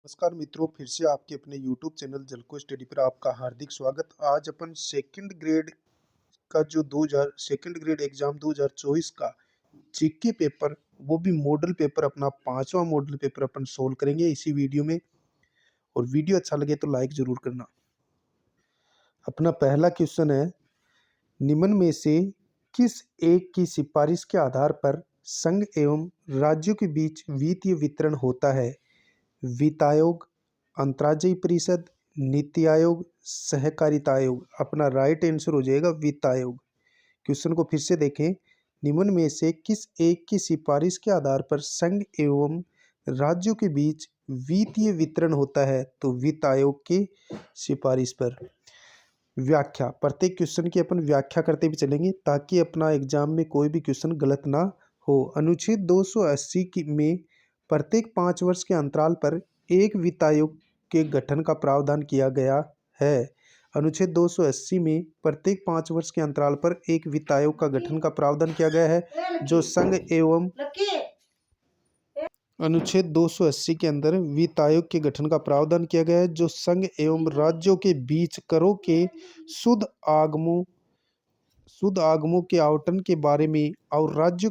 नमस्कार मित्रों, फिर से आपके अपने YouTube चैनल जलको स्टडी पर आपका हार्दिक स्वागत। आज अपन सेकंड ग्रेड का जो 2000 सेकंड ग्रेड एग्जाम 2024 का जीके पेपर, वो भी मॉडल पेपर, अपना 5वां मॉडल पेपर अपन सोल्व करेंगे इसी वीडियो में। और वीडियो अच्छा लगे तो लाइक जरूर करना। अपना पहला क्वेश्चन है, निम्न में से किस एक की सिफारिश के आधार पर संघ एवं राज्यों के बीच वित्तीय वितरण होता है? वित्त आयोग, अंतर्राज्यीय परिषद, नीति आयोग, सहकारिता आयोग। अपना राइट आंसर हो जाएगा वित्त आयोग। क्वेश्चन को फिर से देखें, निम्न में से किस एक की सिफारिश के आधार पर संघ एवं राज्यों के बीच वित्तीय वितरण होता है? तो वित्त आयोग की सिफारिश पर। व्याख्या, प्रत्येक क्वेश्चन की अपन व्याख्या करते भी चलेंगे ताकि अपना एग्जाम में कोई भी क्वेश्चन गलत ना हो। अनुच्छेद 280 में प्रत्येक 5 वर्ष के अंतराल पर एक वित्त आयोग के गठन का प्रावधान किया गया है। अनुच्छेद 280 में प्रत्येक 5 वर्ष के अंतराल पर एक वित्त आयोग का गठन का प्रावधान किया गया है जो संघ एवं अनुच्छेद 280 के अंदर वित्त आयोग के गठन का प्रावधान किया गया है जो संघ एवं राज्यों के बीच करों के शुद्ध आगमों के आवंटन के बारे में और राज्यों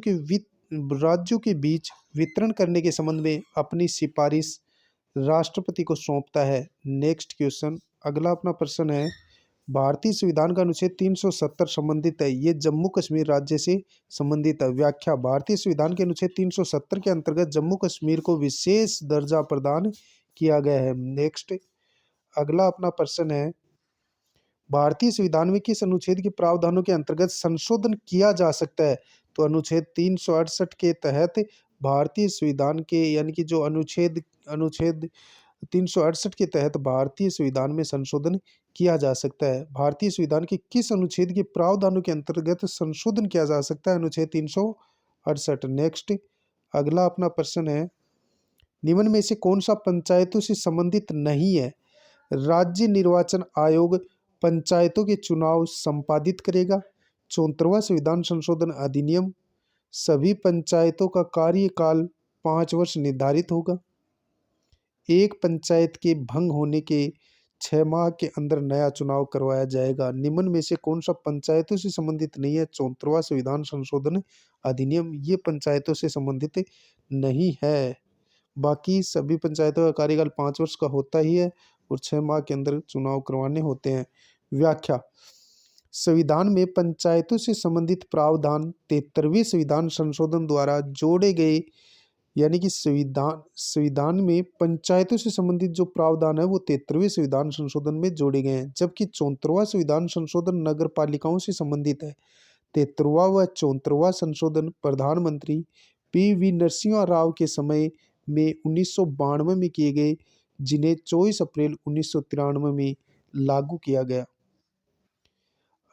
के बीच वितरण करने के संबंध में अपनी सिफारिश राष्ट्रपति को सौंपता है। नेक्स्ट क्वेश्चन, अगला अपना प्रश्न है, भारतीय संविधान का अनुच्छेद 370 संबंधित है, ये जम्मू कश्मीर राज्य से संबंधित है। व्याख्या, भारतीय संविधान के अनुच्छेद 370 के अंतर्गत जम्मू कश्मीर को विशेष दर्जा प्रदान किया गया है। नेक्स्ट, अगला अपना प्रश्न है, भारतीय संविधान में किस अनुच्छेद के प्रावधानों के अंतर्गत संशोधन किया जा सकता है? तो अनुच्छेद 368 के तहत भारतीय संविधान के यानी कि जो अनुच्छेद अनुच्छेद 368 के तहत भारतीय संविधान में संशोधन किया जा सकता है। भारतीय संविधान के किस अनुच्छेद के प्रावधानों के अंतर्गत संशोधन किया जा सकता है? अनुच्छेद 368। नेक्स्ट, अगला अपना प्रश्न है, निम्न में से कौन सा पंचायतों से संबंधित नहीं है? राज्य निर्वाचन आयोग पंचायतों के चुनाव संपादित करेगा। 74वां संविधान संशोधन अधिनियम, सभी पंचायतों का कार्यकाल 5 वर्ष निर्धारित होगा। एक पंचायत के भंग होने के 6 माह के अंदर नया चुनाव करवाया जाएगा। निम्न में से कौन सा पंचायतों से संबंधित नहीं है? 74वां संविधान संशोधन अधिनियम, ये पंचायतों से संबंधित नहीं है। बाकी सभी पंचायतों का कार्यकाल 5 वर्ष का होता ही है और 6 माह के अंदर चुनाव करवाने होते हैं। व्याख्या, संविधान में पंचायतों से संबंधित प्रावधान 73वें संविधान संशोधन द्वारा जोड़े गए, यानी कि संविधान में पंचायतों से संबंधित जो प्रावधान है वो 73वें संविधान संशोधन में जोड़े गए हैं, जबकि 74वां संविधान संशोधन नगर पालिकाओं से संबंधित है। 73वां व 74वां संशोधन प्रधानमंत्री पी.वी. नरसिम्हा राव के समय में 1992 में किए गए, जिन्हें 24 अप्रैल 1993 में लागू किया गया।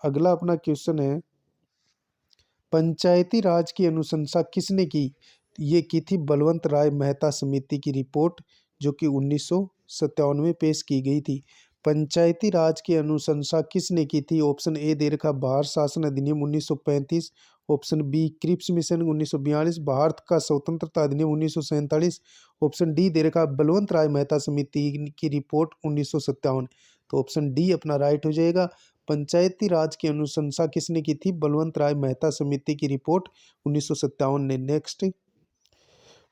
अगला अपना क्वेश्चन है, पंचायती राज की अनुशंसा किसने की? ये की थी बलवंत राय मेहता समिति की रिपोर्ट, जो कि 1957 में पेश की गई थी। पंचायती राज की अनुशंसा किसने की थी? ऑप्शन ए दे रखा भारत शासन अधिनियम 1935, option B Cripps mission 1942, Bharat का स्वतंत्रता अधिनियम 1947, ऑप्शन डी दे रखा बलवंत राय मेहता समिति की रिपोर्ट 1957। तो ऑप्शन डी अपना राइट हो जाएगा। पंचायती राज की अनुशंसा किसने की थी? बलवंत राय मेहता समिति की रिपोर्ट 1957 ने। नेक्स्ट,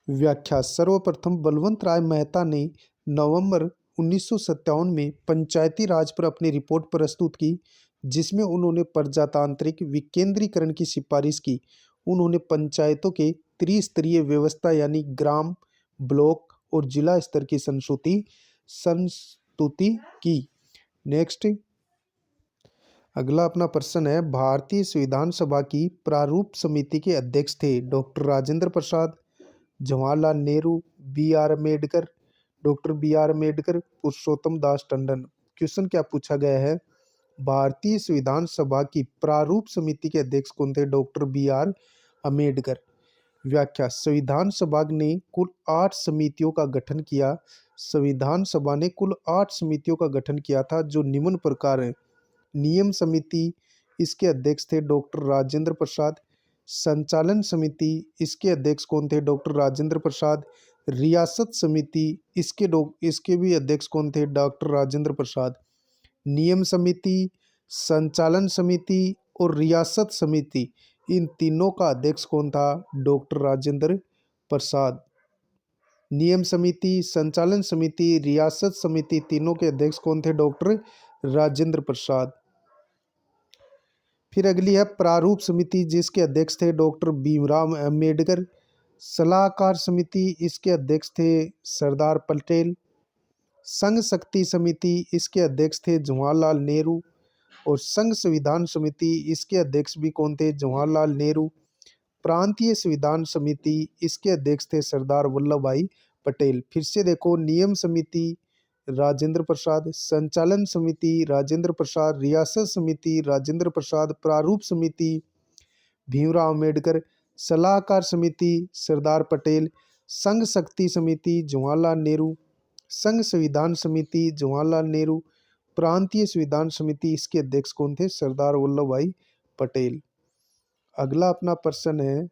व्याख्या, सर्वप्रथम बलवंत राय मेहता ने नवंबर 1957 में पंचायती राज पर अपनी रिपोर्ट प्रस्तुत की, जिसमें उन्होंने प्रजातांत्रिक विकेंद्रीकरण की सिफारिश की। उन्होंने पंचायतों के त्रिस्तरीय व्यवस्था यानी ग्राम, ब्लॉक और जिला स्तर की संस्तुति की। नेक्स्ट, अगला अपना प्रश्न है, भारतीय संविधान सभा की प्रारूप समिति के अध्यक्ष थे doctor Rajendra Prasad, Jawaharlal Nehru, B R. Ambedkar, doctor B R. Ambedkar, Purushottam Das Tandon. Question क्या पूछा गया है? भारतीय संविधान सभा की प्रारूप समिति के अध्यक्ष कौन थे? Doctor B R. अम्बेडकर। व्याख्या, संविधान सभा ने कुल 8 समितियों का गठन किया। संविधान सभा ने कुल 8 समितियों का गठन किया था, जो निम्न प्रकार है। नियम समिति, इसके अध्यक्ष थे डॉक्टर राजेंद्र प्रसाद। संचालन समिति, इसके अध्यक्ष कौन थे? डॉक्टर राजेंद्र प्रसाद। रियासत समिति, इसके भी अध्यक्ष कौन थे? डॉक्टर राजेंद्र प्रसाद। नियम समिति, संचालन समिति और रियासत समिति, इन तीनों का अध्यक्ष कौन था? डॉक्टर राजेंद्र प्रसाद। नियम समिति, संचालन समिति, रियासत समिति, तीनों के अध्यक्ष कौन थे? डॉक्टर राजेंद्र प्रसाद। फिर अगली है प्रारूप समिति, जिसके अध्यक्ष थे डॉक्टर भीमराव अंबेडकर। सलाहकार समिति, इसके अध्यक्ष थे सरदार पटेल। संघ शक्ति समिति, इसके अध्यक्ष थे जवाहरलाल नेहरू। और संघ संविधान समिति, इसके अध्यक्ष भी कौन थे? जवाहरलाल नेहरू। प्रांतीय संविधान समिति, इसके अध्यक्ष थे सरदार वल्लभ भाई पटेल। फिर से देखो, नियम समिति राजेंद्र प्रसाद, संचालन समिति राजेंद्र प्रसाद, रियासत समिति राजेंद्र प्रसाद, प्रारूप समिति भीमराव अम्बेडकर, सलाहकार समिति सरदार पटेल, संघ शक्ति समिति जवाहरलाल नेहरू, संघ संविधान समिति जवाहरलाल नेहरू, प्रांतीय संविधान समिति, इसके अध्यक्ष कौन थे? सरदार वल्लभ भाई पटेल। अगला अपना प्रश्न है,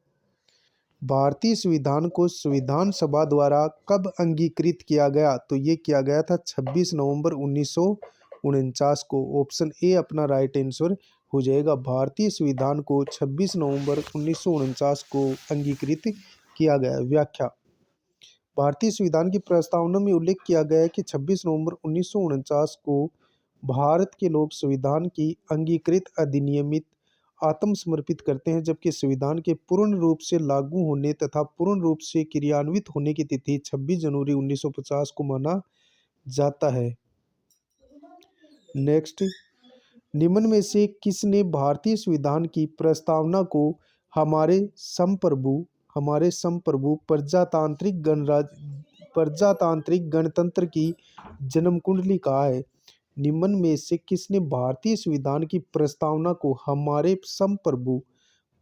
भारतीय संविधान को संविधान सभा द्वारा कब अंगीकृत किया गया? तो ये किया गया था 26 नवंबर 1949 को। ऑप्शन ए अपना राइट आंसर हो जाएगा। भारतीय संविधान को 26 नवंबर 1949 को अंगीकृत किया गया। व्याख्या, भारतीय संविधान की प्रस्तावना में उल्लेख किया गया है कि 26 नवंबर 1949 को भारत के लोग संविधान की अंगीकृत अधिनियमित आत्मसमर्पित करते हैं, जबकि संविधान के पूर्ण रूप से लागू होने तथा पूर्ण रूप से क्रियान्वित होने की तिथि 26 जनवरी 1950 को माना जाता है। नेक्स्ट, निम्न में से किसने भारतीय संविधान की प्रस्तावना को हमारे संप्रभु प्रजातांत्रिक गणतंत्र की जन्म कुंडली कहा है? निम्न में से किसने भारतीय संविधान की प्रस्तावना को हमारे संप्रभु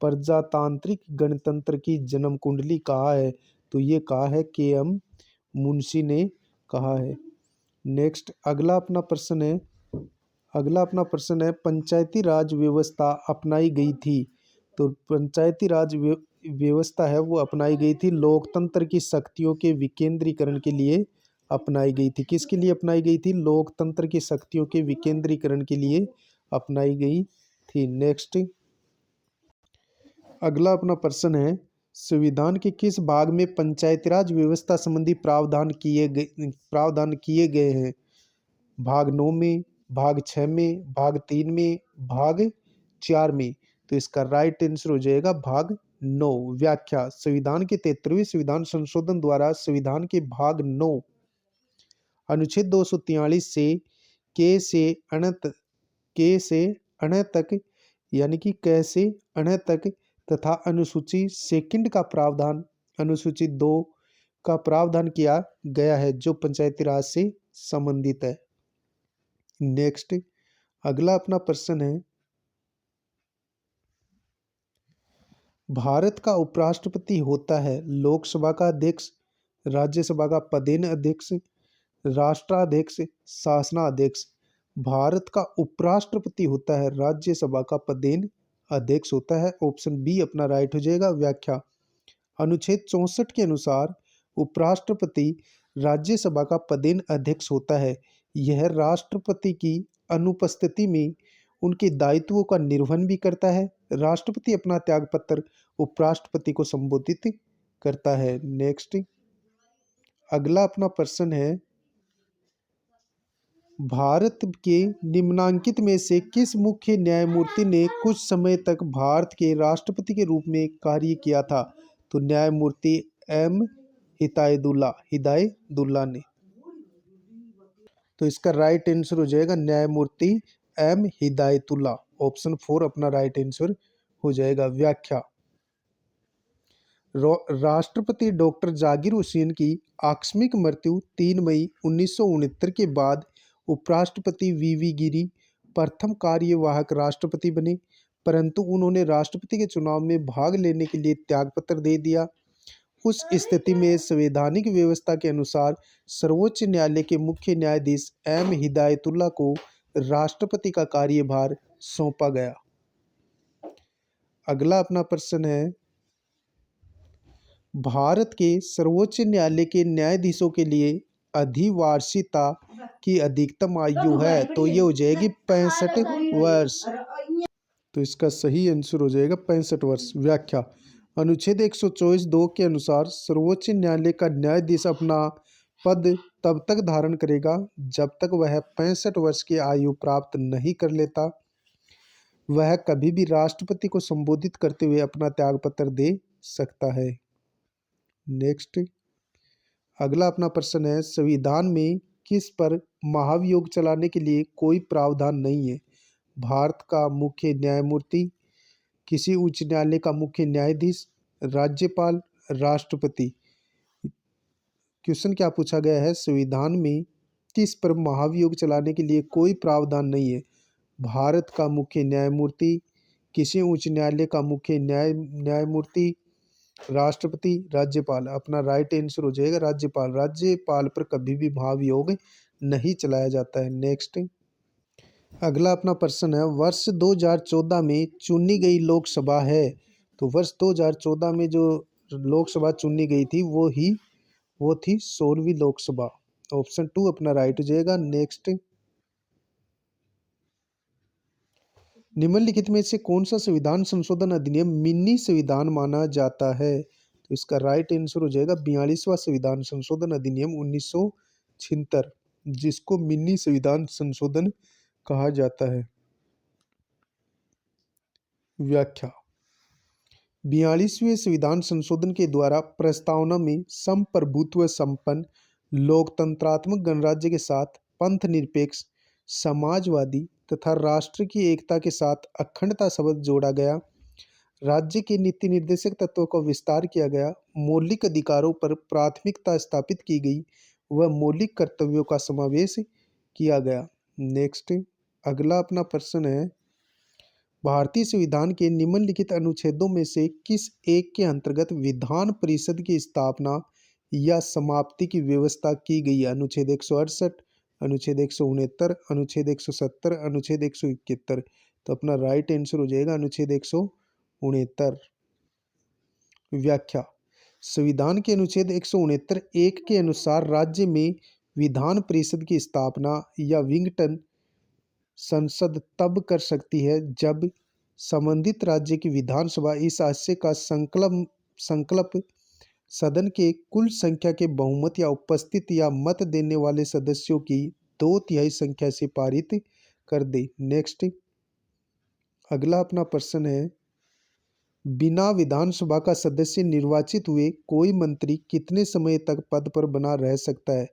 प्रजातांत्रिक गणतंत्र की जन्म कुंडली कहा है? तो ये कहा है के.एम. मुंशी ने कहा है। नेक्स्ट, अगला अपना प्रश्न है पंचायती राज व्यवस्था अपनाई गई थी। तो पंचायती राज व्यवस्था है वो अपनाई गई थी लोकतंत्र की शक्तियों के विकेंद्रीकरण के लिए अपनाई गई थी। किसके लिए अपनाई गई थी? लोकतंत्र की शक्तियों के विकेंद्रीकरण के लिए अपनाई गई थी। नेक्स्ट, अगला अपना प्रश्न है संविधान के किस भाग में पंचायती राज व्यवस्था संबंधी प्रावधान किए गए हैं? भाग 9 में, भाग 6 में, भाग 3 में, भाग 4 में। तो इसका राइट आंसर हो जाएगा भाग 9। व्याख्या, संविधान के 73वें संविधान संशोधन द्वारा संविधान के भाग 9 अनुच्छेद 243 से के से अण तक यानी कि क से अण तक तथा अनुसूची सेकंड का प्रावधान अनुसूची 2 का प्रावधान किया गया है, जो पंचायती राज से संबंधित है। नेक्स्ट, अगला अपना प्रश्न है भारत का उपराष्ट्रपति होता है लोकसभा का अध्यक्ष, राज्यसभा का पदेन अध्यक्ष, राष्ट्राध्यक्ष, शासनाध्यक्ष। भारत का उपराष्ट्रपति होता है राज्यसभा का पदेन अध्यक्ष होता है। ऑप्शन बी अपना राइट हो जाएगा। व्याख्या, अनुच्छेद 64 के अनुसार उपराष्ट्रपति राज्यसभा का पदेन अध्यक्ष होता है। यह राष्ट्रपति की अनुपस्थिति में उनके दायित्वों का निर्वहन भी करता है। राष्ट्रपति अपना त्यागपत्र उपराष्ट्रपति को संबोधित करता है। नेक्स्ट, अगला अपना प्रश्न है भारत के निम्नांकित में से किस मुख्य न्यायमूर्ति ने कुछ समय तक भारत के राष्ट्रपति के रूप में कार्य किया था? तो न्यायमूर्ति एम हिदायतुल्ला ने। तो इसका राइट आंसर हो जाएगा न्यायमूर्ति एम हिदायतुल्ला। ऑप्शन 4 अपना राइट आंसर हो जाएगा। व्याख्या, राष्ट्रपति डॉक्टर जाकिर हुसैन की आकस्मिक मृत्यु 3 मई 1969 के बाद उपराष्ट्रपति वी गिरी प्रथम कार्यवाहक राष्ट्रपति बने, परंतु उन्होंने राष्ट्रपति के चुनाव में भाग लेने के लिए त्यागपत्र दे दिया। उस स्थिति में संवैधानिक व्यवस्था के अनुसार सर्वोच्च न्यायालय के मुख्य न्यायाधीश एम हिदायतुल्ला को राष्ट्रपति का कार्यभार सौंपा गया। अगला अपना प्रश्न है भारत के सर्वोच्च न्यायालय के न्यायाधीशों के लिए अधिवार्षिकता की अधिकतम आयु है, तो ये हो जाएगी 65 वर्ष। तो इसका सही आंसर हो जाएगा 65 वर्ष। व्याख्या। अनुच्छेद 124(2) के अनुसार सर्वोच्च न्यायालय का न्यायाधीश अपना पद तब तक धारण करेगा जब तक वह 65 वर्ष की आयु प्राप्त नहीं कर लेता। वह कभी भी राष्ट्रपति को संबोधित करते हुए अपना त्यागपत्र दे सकता है। नेक्स्ट, अगला अपना प्रश्न है, संविधान में किस पर महाभियोग चलाने के लिए कोई प्रावधान नहीं है? भारत का मुख्य न्यायमूर्ति, किसी उच्च न्यायालय का मुख्य न्यायाधीश, राज्यपाल, राष्ट्रपति। क्वेश्चन क्या पूछा गया है, संविधान में किस पर महाभियोग चलाने के लिए कोई प्रावधान नहीं है? भारत का मुख्य न्यायमूर्ति, किसी उच्च न्यायालय का मुख्य न्यायमूर्ति, राष्ट्रपति, राज्यपाल। अपना राइट आंसर हो जाएगा राज्यपाल। राज्यपाल पर कभी भी महाभियोग नहीं चलाया जाता है। नेक्स्ट, अगला अपना प्रश्न है, वर्ष 2014 में चुनी गई लोकसभा है, तो वर्ष 2014 में जो लोकसभा चुनी गई थी वो थी 16वीं लोकसभा। ऑप्शन 2 अपना राइट हो जाएगा। नेक्स्ट, निम्नलिखित में से कौन सा संविधान संशोधन अधिनियम मिनी संविधान माना जाता है? तो इसका राइट आंसर हो जाएगा 42वां संविधान संशोधन अधिनियम 1976, जिसको मिनी संविधान संशोधन कहा जाता है। व्याख्या। 42वें संविधान संशोधन के द्वारा प्रस्तावना में संप्रभुत्व संपन्न लोकतंत्रात्मक गणराज्य के साथ पंथ निरपेक्ष समाजवादी तथा राष्ट्र की एकता के साथ अखंडता शब्द जोड़ा गया। राज्य के नीति निर्देशक तत्वों का विस्तार किया गया। मौलिक अधिकारों पर प्राथमिकता स्थापित की गई व मौलिक कर्तव्यों का समावेश किया गया। नेक्स्ट, अगला अपना प्रश्न है, भारतीय संविधान के निम्नलिखित अनुच्छेदों में से किस एक के अंतर्गत विधान परिषद की स्थापना या समाप्ति की व्यवस्था की गई है? अनुच्छेद 168, अनुच्छेद 169, अनुच्छेद 170, अनुच्छेद 171। तो अपना राइट आंसर हो जाएगा अनुच्छेद 169। व्याख्या। संविधान के अनुच्छेद 169(1) के अनुसार राज्य में विधान परिषद की स्थापना या विघटन संसद तब कर सकती है जब संबंधित राज्य की विधानसभा इस आशय का संकल्प सदन के कुल संख्या के बहुमत या उपस्थित या मत देने वाले सदस्यों की 2/3 संख्या से पारित कर दे। नेक्स्ट, अगला अपना प्रश्न है, बिना विधानसभा का सदस्य निर्वाचित हुए कोई मंत्री कितने समय तक पद पर बना रह सकता है?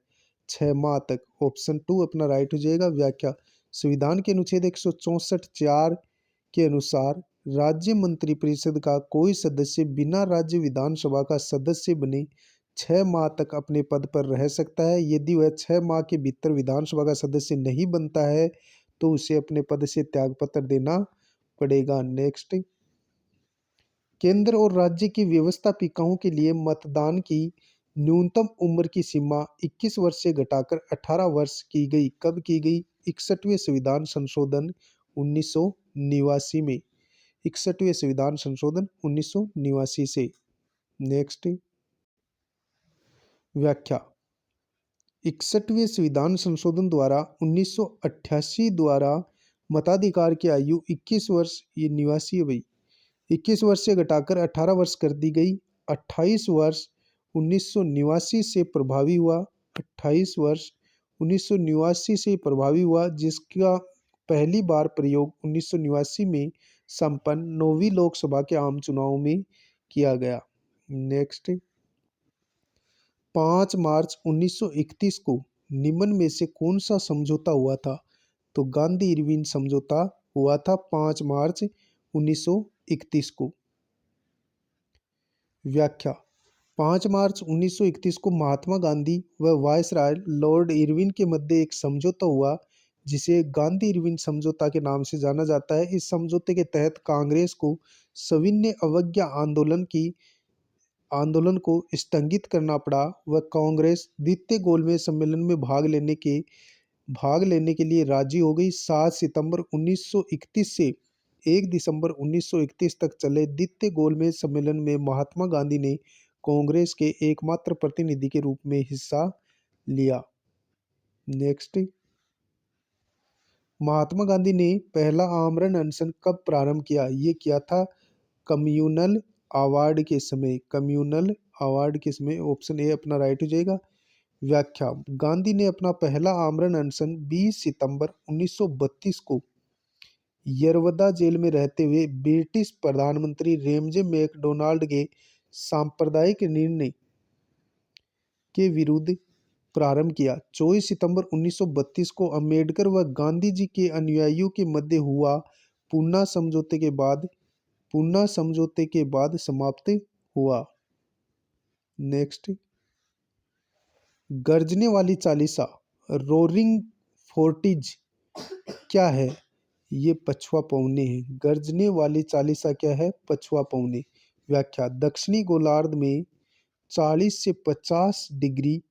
6 माह तक। ऑप्शन 2 अपना राइट हो जाएगा। व्याख्या। संविधान के अनुच्छेद 164(4) के अनुसार राज्य मंत्रिपरिषद का कोई सदस्य बिना राज्य विधानसभा का सदस्य बने 6 माह तक अपने पद पर रह सकता है। यदि वह 6 माह के भीतर विधानसभा का सदस्य नहीं बनता है तो उसे अपने पद से त्यागपत्र देना पड़ेगा। नेक्स्ट, केंद्र और राज्य की व्यवस्थापिकाओं के लिए मतदान की न्यूनतम उम्र की सीमा 21 वर्ष से घटाकर 18 वर्ष की गई। कब की गई? 61वें संविधान संशोधन 1989 में। 61वें संविधान संशोधन 1989 से। नेक्स्ट, व्याख्या। 61वें संविधान संशोधन द्वारा 1988 द्वारा मताधिकार की आयु 21 वर्ष, ये 89 है भाई, 21 वर्ष से घटाकर 18 वर्ष कर दी गई। 28 वर्ष 1989 से प्रभावी हुआ। 28 वर्ष 1989 से प्रभावी हुआ, जिसका पहली बार प्रयोग 1989 में संपन्न 9वीं लोकसभा के आम चुनाव में किया गया। नेक्स्ट, 5 मार्च 1931 को निम्न में से कौन सा समझौता हुआ था? तो गांधी इरविन समझौता हुआ था 5 मार्च 1931 को। व्याख्या। 5 मार्च 1931 को महात्मा गांधी व वायसराय लॉर्ड इरविन के मध्य एक समझौता हुआ जिसे गांधी इरविन समझौता के नाम से जाना जाता है। इस समझौते के तहत कांग्रेस को सविनय अवज्ञा आंदोलन को स्थगित करना पड़ा व कांग्रेस द्वितीय गोलमेज सम्मेलन में भाग लेने के लिए राजी हो गई। 7 सितंबर 1931 से 1 दिसंबर 1931 तक चले द्वितीय गोलमेज सम्मेलन में महात्मा गांधी ने कांग्रेस के एकमात्र प्रतिनिधि के रूप में हिस्सा लिया। नेक्स्ट, महात्मा गांधी ने पहला आमरण अनशन कब प्रारंभ किया? ये किया था कम्युनल अवार्ड के समय। कम्युनल अवार्ड के समय, ऑप्शन ए अपना राइट हो जाएगा। व्याख्या, गांधी ने अपना पहला आमरण अनशन 20 सितंबर 1932 को यरवदा जेल में रहते हुए ब्रिटिश प्रधानमंत्री रेमजे मैकडोनाल्ड के सांप्रदायिक निर्णय के विरुद्ध प्रारंभ किया। 24 सितंबर 1932 को अम्बेडकर व गांधी जी के अनुयायियों के मध्य हुआ पूना समझौते के बाद समाप्त हुआ। नेक्स्ट, गर्जने वाली चालीसा रोरिंग फोर्टीज क्या है? ये पछुआ पौने है। गर्जने वाली चालीसा क्या है? पछुआ पौने। व्याख्या, दक्षिणी गोलार्ध में 40 से 50 डिग्री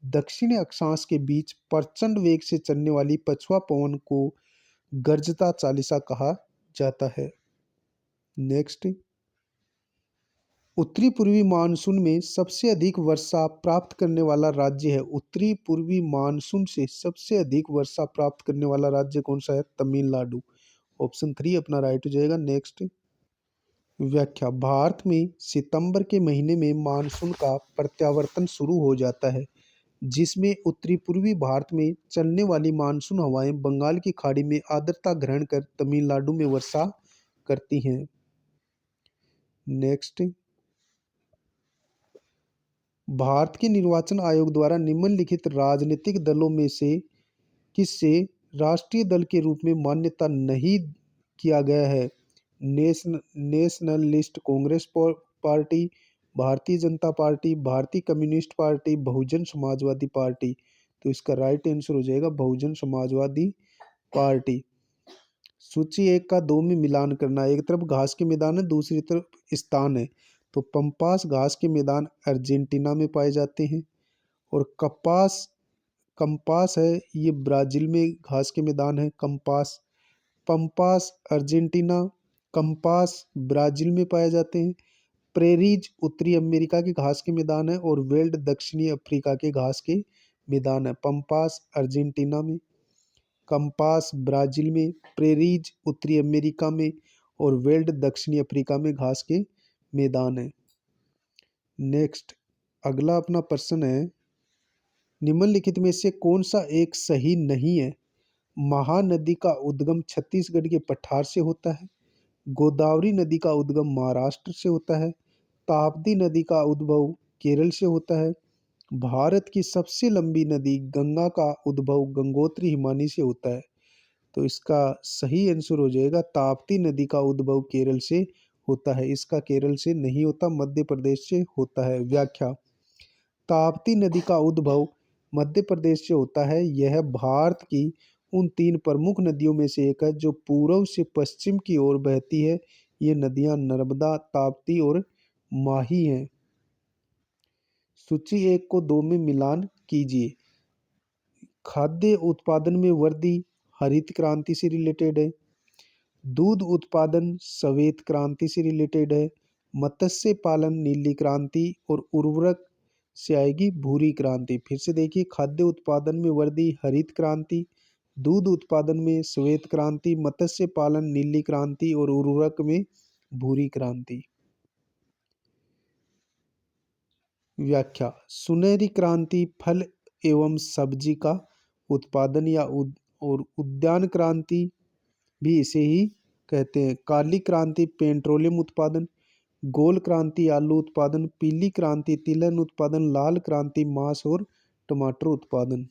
दक्षिण अक्षांश के बीच प्रचंड वेग से चलने वाली पछुआ पवन को गर्जता चालीसा कहा जाता है। नेक्स्ट, उत्तरी पूर्वी मानसून में सबसे अधिक वर्षा प्राप्त करने वाला राज्य है। उत्तरी पूर्वी मानसून से सबसे अधिक वर्षा प्राप्त करने वाला राज्य कौन सा है? तमिलनाडु। ऑप्शन 3 अपना राइट हो जाएगा। नेक्स्ट, व्याख्या, भारत में सितंबर के महीने में मानसून का प्रत्यावर्तन शुरू हो जाता है, जिसमें उत्तरी पूर्वी भारत में चलने वाली मानसून हवाएं बंगाल की खाड़ी में आर्द्रता ग्रहण कर तमिलनाडु में वर्षा करती हैं। नेक्स्ट, भारत के निर्वाचन आयोग द्वारा निम्नलिखित राजनीतिक दलों में से किसे राष्ट्रीय दल के रूप में मान्यता नहीं किया गया है? Nationalist Congress party, Bharatiya Janata party, भारतीय communist party, Bahujan Samajwadi party. तो इसका राइट आंसर हो जाएगा बहुजन समाजवादी पार्टी। सूची 1 का 2 में मिलान करना। एक तरफ घास के मैदान है, दूसरी तरफ स्थान है। तो पंपास घास के मैदान अर्जेंटीना में पाए जाते हैं, और कंपास है ये ब्राजील में घास के मैदान है। पंपास अर्जेंटीना, कंपास ब्राजील में पाए जाते हैं। प्रेरीज उत्तरी अमेरिका के घास के मैदान है, और वेल्ड दक्षिणी अफ्रीका के घास के मैदान है। पंपास अर्जेंटीना में, कंपास ब्राजील में, प्रेरीज उत्तरी अमेरिका में, और वेल्ड दक्षिणी अफ्रीका में घास के मैदान है। नेक्स्ट, अगला अपना प्रश्न है, निम्नलिखित में से कौन सा एक सही नहीं है? महानदी का उद्गम छत्तीसगढ़ के पठार से होता है। गोदावरी नदी का उद्गम महाराष्ट्र से होता है। ताप्ती नदी का उद्भव केरल से होता है। भारत की सबसे लंबी नदी गंगा का उद्भव गंगोत्री हिमानी से होता है। तो इसका सही आंसर हो जाएगा ताप्ती नदी का उद्भव केरल से होता है। इसका केरल से नहीं होता, मध्य प्रदेश से होता है। व्याख्या, ताप्ती नदी का उद्भव मध्य प्रदेश से होता है। यह भारत की उन 3 प्रमुख नदियों में से एक है जो पूर्व से पश्चिम की ओर बहती है। ये नदियां नर्मदा, ताप्ती और माही हैं। सूची 1 को 2 में मिलान कीजिए। खाद्य उत्पादन में वृद्धि हरित क्रांति से रिलेटेड है। दूध उत्पादन श्वेत क्रांति से रिलेटेड है। मत्स्य पालन नीली क्रांति, और उर्वरक से आएगी भूरी क्रांति। फिर से देखिए, खाद्य उत्पादन में वृद्धि हरित क्रांति, दूध उत्पादन में श्वेत क्रांति, मत्स्य पालन नीली क्रांति, और उर्वरक में भूरी क्रांति। व्याख्या, सुनहरी क्रांति फल एवं सब्जी का उत्पादन और उद्यान क्रांति भी इसे ही कहते हैं। काली क्रांति पेट्रोलियम उत्पादन, गोल क्रांति आलू उत्पादन, पीली क्रांति तिलहन उत्पादन, लाल क्रांति मांस और टमाटर उत्पादन।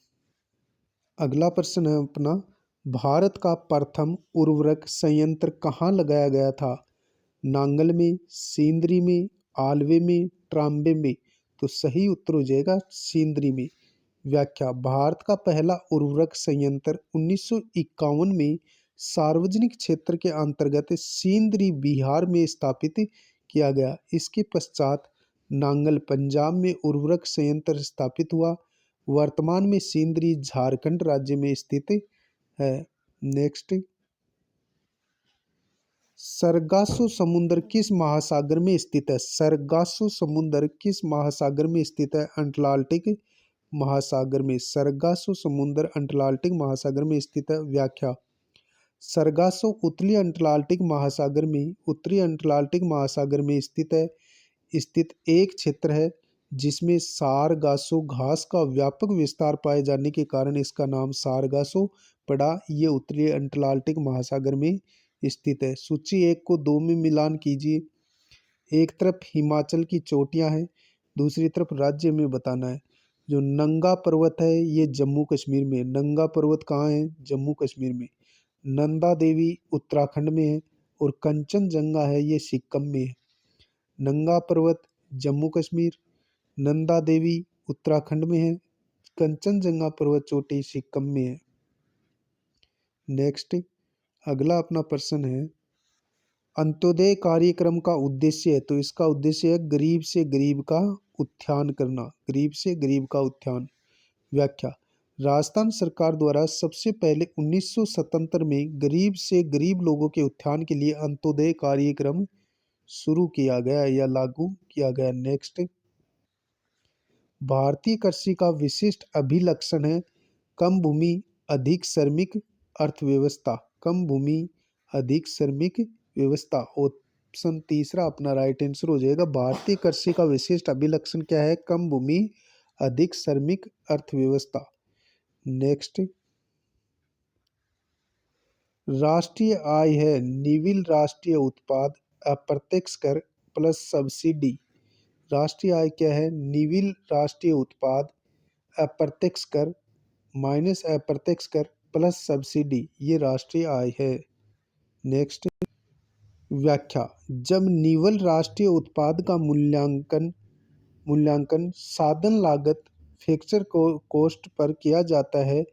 अगला प्रश्न है अपना, भारत का प्रथम उर्वरक संयंत्र कहाँ लगाया गया था? नांगल में, सींदरी में, आलवे में, ट्राम्बे में। तो सही उत्तर हो जाएगा सींदरी में। व्याख्या, भारत का पहला उर्वरक संयंत्र 1951 में सार्वजनिक क्षेत्र के अंतर्गत सींदरी बिहार में स्थापित किया गया। इसके पश्चात नांगल पंजाब में उर्वरक संयंत्र स्थापित हुआ। वर्तमान में सींदरी झारखंड राज्य में स्थित है। नेक्स्ट, सरगासो समुद्र किस महासागर में स्थित है? सरगासो समुद्र किस महासागर में स्थित है? अटलांटिक महासागर में। सरगासो समुद्र अटलांटिक महासागर में स्थित है। व्याख्या। सरगासो उत्तरी अटलांटिक महासागर में स्थित एक क्षेत्र है जिसमें सारगासो घास का व्यापक विस्तार पाए जाने के कारण इसका नाम सारगासो पड़ा। ये उत्तरी अटलांटिक महासागर में स्थित है। सूची 1 को 2 में मिलान कीजिए। एक तरफ हिमाचल की चोटियां हैं, दूसरी तरफ राज्य में बताना है। जो नंगा पर्वत है ये जम्मू कश्मीर में। नंगा पर्वत कहाँ है? जम्मू कश्मीर में। नंदा देवी उत्तराखंड में है और कंचनजंगा है ये सिक्किम में है। नंगा पर्वत जम्मू कश्मीर, नंदा देवी उत्तराखंड में है, कंचनजंगा पर्वत चोटी सिक्किम में है। नेक्स्ट, अगला अपना प्रश्न है, अंत्योदय कार्यक्रम का उद्देश्य है, तो इसका उद्देश्य है गरीब से गरीब का उत्थान करना। गरीब से गरीब का उत्थान। व्याख्या। राजस्थान सरकार द्वारा सबसे पहले 1977 में गरीब से गरीब लोगों के उत्थान के लिए अंत्योदय कार्यक्रम शुरू किया गया या लागू किया गया। नेक्स्ट, भारतीय कृषि का विशिष्ट अभिलक्षण है कम भूमि अधिक श्रमिक अर्थव्यवस्था। कम भूमि अधिक श्रमिक व्यवस्था। ऑप्शन तीसरा अपना राइट आंसर हो जाएगा। भारतीय कृषि का विशिष्ट अभिलक्षण क्या है? कम भूमि अधिक श्रमिक अर्थव्यवस्था। नेक्स्ट, राष्ट्रीय आय है निविल राष्ट्रीय उत्पाद अप्रत्यक्ष कर प्लस सब्सिडी। राष्ट्रीय आय क्या है? निविल राष्ट्रीय उत्पाद अप्रत्यक्ष कर माइनस अप्रत्यक्ष कर प्लस सब्सिडी, ये राष्ट्रीय आय है। नेक्स्ट, व्याख्या। जब निवल राष्ट्रीय उत्पाद का मूल्यांकन साधन लागत फ्रैक्चर कॉस्ट पर किया जाता है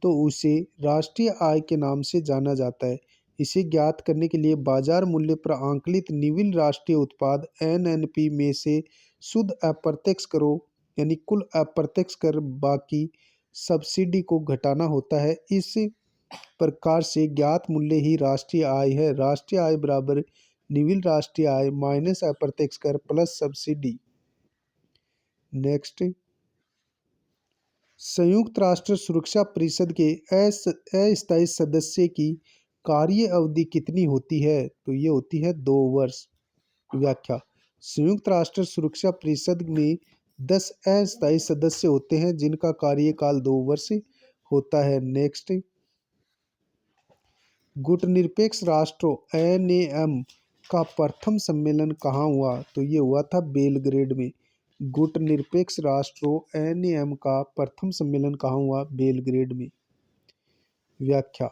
तो उसे राष्ट्रीय आय के नाम से जाना जाता है। इसे ज्ञात करने के लिए बाजार मूल्य पर आंकलित निविल राष्ट्रीय उत्पाद एनएनपी में से शुद्ध अप्रत्यक्ष करो यानी कुल अप्रत्यक्ष कर बाकी सब्सिडी को घटाना होता है। इस प्रकार से ज्ञात मूल्य ही राष्ट्रीय आय है। राष्ट्रीय आय बराबर निविल राष्ट्रीय आय माइनस अप्रत्यक्ष कर प्लस सब्सिडी। नेक्स्ट, संयुक्त राष्ट्र सुरक्षा परिषद के अस्थायी सदस्य की कार्य अवधि कितनी होती है? तो ये होती है 2 वर्ष। व्याख्या। संयुक्त राष्ट्र सुरक्षा परिषद में 10 अस्थायी सदस्य होते हैं जिनका कार्यकाल 2 वर्ष होता है। नेक्स्ट, गुटनिरपेक्ष राष्ट्रों एनएएम का प्रथम सम्मेलन कहाँ हुआ? तो ये हुआ था बेलग्रेड में। गुटनिरपेक्ष राष्ट्रों एनएएम का प्रथम सम्मेलन कहाँ हुआ? बेलग्रेड में। व्याख्या।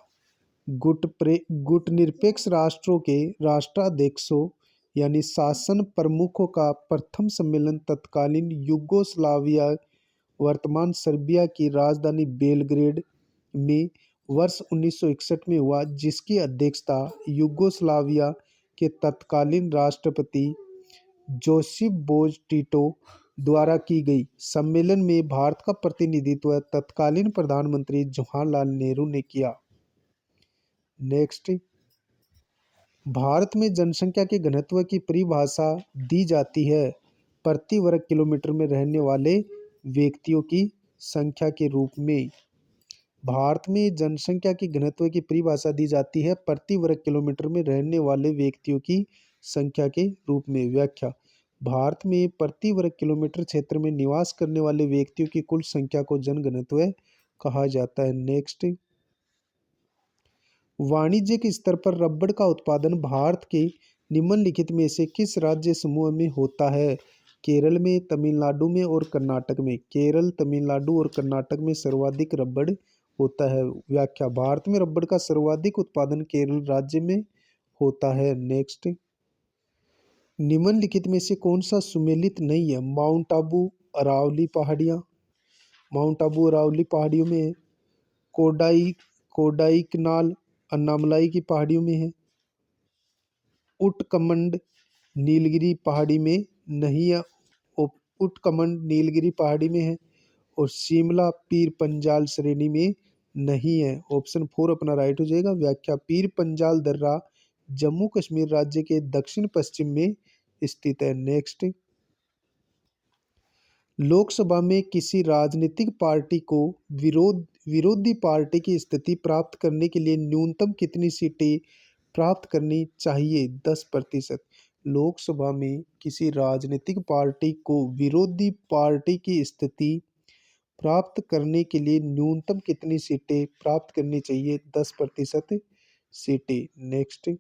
गुटनिरपेक्ष राष्ट्रों के राष्ट्राध्यक्षों यानी शासन प्रमुखों का प्रथम सम्मेलन तत्कालीन युगोस्लाविया वर्तमान सर्बिया की राजधानी बेलग्रेड में वर्ष 1961 में हुआ, जिसकी अध्यक्षता युगोस्लाविया के तत्कालीन राष्ट्रपति जोसिफ बोज टिटो द्वारा की गई। सम्मेलन में भारत का प्रतिनिधित्व तत्कालीन प्रधानमंत्री जवाहरलाल नेहरू ने किया। नेक्स्ट, भारत में जनसंख्या के घनत्व की परिभाषा दी जाती है प्रति वर्ग किलोमीटर में रहने वाले व्यक्तियों की संख्या के रूप में। भारत में जनसंख्या की घनत्व की परिभाषा दी जाती है प्रति वर्ग किलोमीटर में रहने वाले व्यक्तियों की संख्या के रूप में। व्याख्या। भारत में प्रति वर्ग किलोमीटर क्षेत्र में निवास करने वाले व्यक्तियों की कुल संख्या को जनघनत्व कहा जाता है। नेक्स्ट, वाणिज्यिक स्तर पर रबड़ का उत्पादन भारत के निम्नलिखित में से किस राज्य समूह में होता है? केरल में, तमिलनाडु में और कर्नाटक में। केरल, तमिलनाडु और कर्नाटक में सर्वाधिक रबड़ होता है। व्याख्या। भारत में रबड़ का सर्वाधिक उत्पादन केरल राज्य में होता है। नेक्स्ट, निम्नलिखित में से कौन सा सुमेलित नहीं है? माउंट आबू अरावली पहाड़ियाँ, माउंट आबू अरावली पहाड़ियों में है। कोडाईकनाल अन्नामलाई की पहाड़ियों में है। उटकमंड नीलगिरी पहाड़ी में नहीं है। उटकमंड नीलगिरी पहाड़ी में है और शिमला पीर पंजाल श्रेणी में नहीं है। ऑप्शन 4 अपना राइट हो जाएगा। व्याख्या। पीर पंजाल दर्रा जम्मू कश्मीर राज्य के दक्षिण पश्चिम में स्थित है। नेक्स्ट, लोकसभा में किसी राजनीतिक पार्टी को विरोधी पार्टी की स्थिति प्राप्त करने के लिए न्यूनतम कितनी सीटें प्राप्त करनी चाहिए? 10%। लोकसभा में किसी राजनीतिक पार्टी को विरोधी पार्टी की स्थिति प्राप्त करने के लिए न्यूनतम कितनी सीटें प्राप्त करनी चाहिए? 10% सीटें। नेक्स्ट,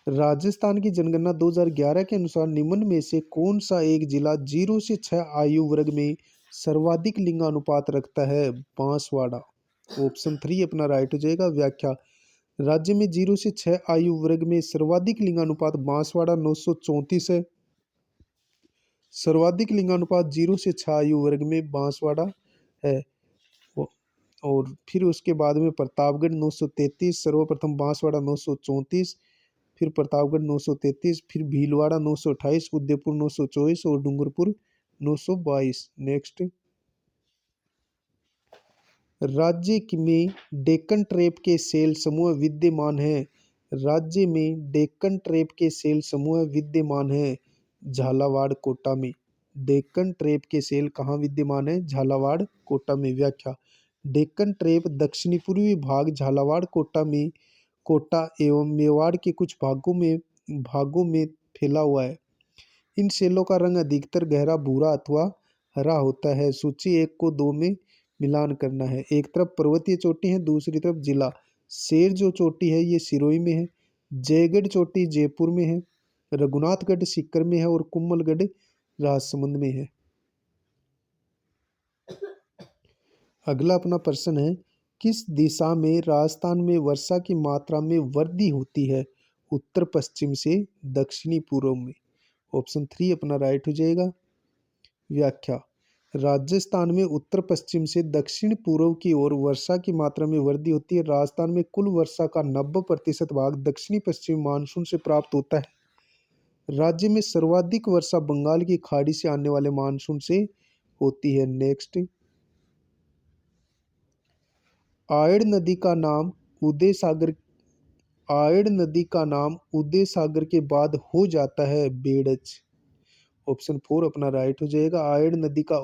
राजस्थान की जनगणना 2011 के अनुसार निम्न में से कौन सा एक जिला 0 से 6 आयु वर्ग में सर्वाधिक लिंगानुपात रखता है? बांसवाड़ा। ऑप्शन 3 अपना राइट हो जाएगा। व्याख्या, राज्य में 0 से 6 आयु वर्ग में सर्वाधिक लिंगानुपात बांसवाड़ा 934 है। सर्वाधिक लिंगानुपात 0 से 6 आयु वर्ग में बांसवाड़ा है। और फिर उसके बाद में प्रतापगढ़ 933, सर्वप्रथम बांसवाड़ा 934, फिर प्रतापगढ़ 933, फिर भीलवाड़ा 928, उदयपुर 924 और डूंगरपुर 922। नेक्स्ट, राज्य में डेक्कन ट्रेप के सेल समूह विद्यमान है। राज्य में डेक्कन ट्रेप के सेल समूह विद्यमान है झालावाड़ कोटा में। डेक्कन ट्रेप के सेल कहाँ विद्यमान है? झालावाड़ कोटा में। व्याख्या, डेक्कन ट्रेप दक्षिणी पूर्वी भाग झालावाड़ कोटा एवं मेवाड़ के कुछ भागों में फैला हुआ है। इन सेलों का रंग अधिकतर गहरा भूरा अथवा हरा होता है। सूची 1 को 2 में मिलान करना है। एक तरफ पर्वतीय चोटी है, दूसरी तरफ जिला। शेर जो चोटी है ये सिरोही में है, जयगढ़ चोटी जयपुर में है, रघुनाथगढ़ सीकर में है और कुम्भलगढ़ राजसमंद में है। अगला अपना प्रश्न है, किस दिशा में राजस्थान में वर्षा की मात्रा में वृद्धि होती है? उत्तर पश्चिम से दक्षिणी पूर्व में। ऑप्शन 3 अपना राइट हो जाएगा। व्याख्या, राजस्थान में उत्तर पश्चिम से दक्षिण पूर्व की ओर वर्षा की मात्रा में वृद्धि होती है। राजस्थान में कुल वर्षा का 90% भाग दक्षिणी पश्चिमी मानसून से प्राप्त होता है। राज्य में सर्वाधिक वर्षा बंगाल की खाड़ी से आने वाले मानसून से होती है। नेक्स्ट, आयड़ नदी का नाम उदय सागर के बाद हो जाता है बेड़च। ऑप्शन 4 अपना राइट हो जाएगा। आयड़ नदी का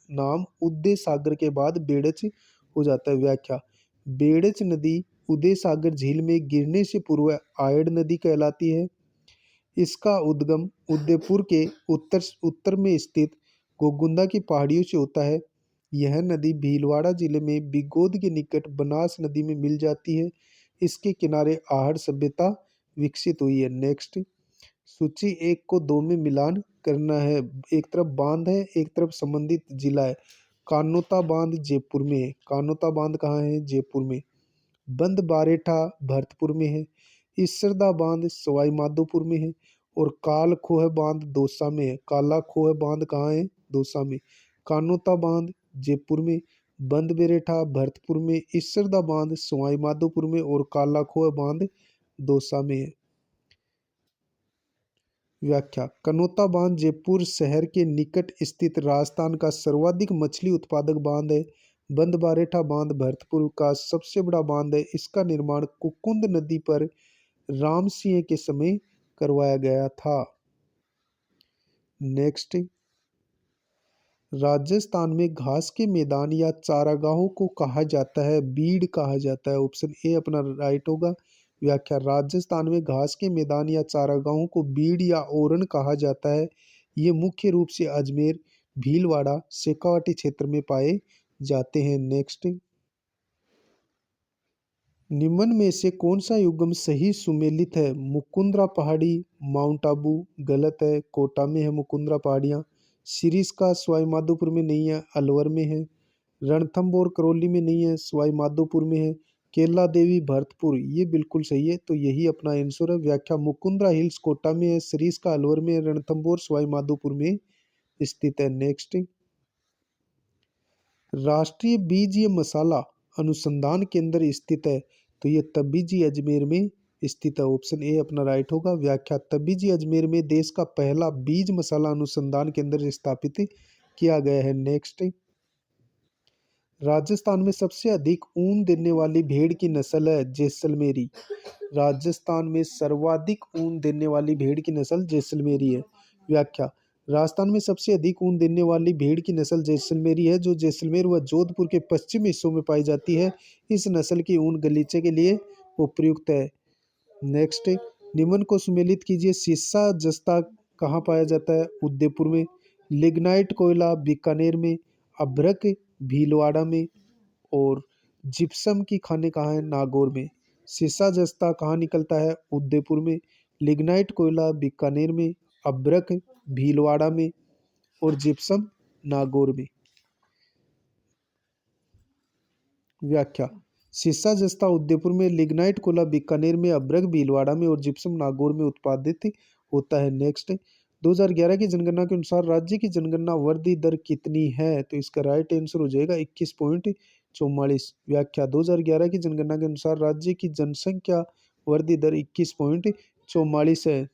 नाम उदय सागर के बाद बेड़च हो जाता है। व्याख्या, बेड़च नदी उदय सागर झील में गिरने से पूर्व आयड़ नदी कहलाती है। इसका उद्गम उदयपुर के उत्तर में स्थित गोगुंदा की पहाड़ियों से होता है। यह नदी भीलवाड़ा जिले में बिगोद के निकट बनास नदी में मिल जाती है। इसके किनारे आहड़ सभ्यता विकसित हुई है। नेक्स्ट, सूची 1 को 2 में मिलान करना है। एक तरफ बांध है, एक तरफ संबंधित जिला है। कानोता बांध जयपुर में है। कानोता बांध कहाँ है? जयपुर में। बंद बारेठा भरतपुर में है। इसरदा बांध सवाई माधोपुर में है। और काल खोह बांध दौसा में है। काला खोह बांध कहाँ है? दौसा में। कानोता बांध जयपुर में, बंद बेरेठा भरतपुर में, इसरदा बांध सवाई माधोपुर में और काला खोह बांध दौसा में है। व्याख्या, कनोता बांध जयपुर शहर के निकट स्थित राजस्थान का सर्वाधिक मछली उत्पादक बांध है। बंद बारेठा बांध भरतपुर का सबसे बड़ा बांध है। इसका निर्माण कुकुंद नदी पर राम सिंह के समय करवाया गया था। नेक्स्ट, राजस्थान में घास के मैदान या चारागाहों को कहा जाता है? बीड़ कहा जाता है। ऑप्शन ए अपना राइट होगा। व्याख्या, राजस्थान में घास के मैदान या चारागाहों को बीड़ या ओरन कहा जाता है। ये मुख्य रूप से अजमेर, भीलवाड़ा, शेखावाटी क्षेत्र में पाए जाते हैं। नेक्स्ट, निम्न में से कौन सा युग्म सही सुमेलित है? मुकुंदरा पहाड़ी, माउंट आबू। गलत है, कोटा में है मुकुंदरा पहाड़ियाँ। सिरिस्का सवाई माधोपुर में नहीं है, अलवर में है। रणथंभौर करौली में नहीं है, सवाई माधोपुर में है। केला देवी भरतपुर, ये बिल्कुल सही है, तो यही अपना आंसर है। व्याख्या, मुकुंदरा हिल्स कोटा में है, सिरिस्का अलवर में है, रणथंभौर सवाई माधोपुर में स्थित है। नेक्स्ट, राष्ट्रीय बीज या मसाला अनुसंधान केंद्र स्थित है? तो ये तबीजी अजमेर में स्थित है। ऑप्शन ए अपना राइट होगा। व्याख्या, तबीजी अजमेर में देश का पहला बीज मसाला अनुसंधान केंद्र स्थापित किया गया है। नेक्स्ट, राजस्थान में सबसे अधिक ऊन देने वाली भेड़ की नस्ल है? जैसलमेरी। राजस्थान में सर्वाधिक ऊन देने वाली भेड़ की नस्ल जैसलमेरी है। व्याख्या, राजस्थान में सबसे अधिक ऊन देने वाली भेड़ की नस्ल जैसलमेरी है, जो जैसलमेर व जोधपुर के पश्चिमी हिस्सों में पाई जाती है। इस नस्ल की ऊन गलीचे के लिए उपयुक्त है। नेक्स्ट, निम्न को सुमेलित कीजिए। सीसा जस्ता कहाँ पाया जाता है? उदयपुर में। लिग्नाइट कोयला बीकानेर में। अभ्रक भीलवाड़ा में। और जिप्सम की खानें कहाँ है? नागौर में। सीसा जस्ता कहाँ निकलता है? उदयपुर में। लिग्नाइट कोयला बीकानेर में। अभ्रक भीलवाड़ा में। और जिप्सम नागौर में। व्याख्या, सीसा जस्ता उदयपुर में, लिग्नाइट कोयला बीकानेर में, अभ्रक भीलवाड़ा में और जिप्सम नागौर में उत्पादित होता है। नेक्स्ट, 2011 की जनगणना के अनुसार राज्य की जनगणना वृद्धि दर कितनी है? तो इसका राइट आंसर हो जाएगा 21.44। व्याख्या, 2011 की जनगणना के अनुसार राज्य की जनसंख्या वृद्धि दर 21.44 है।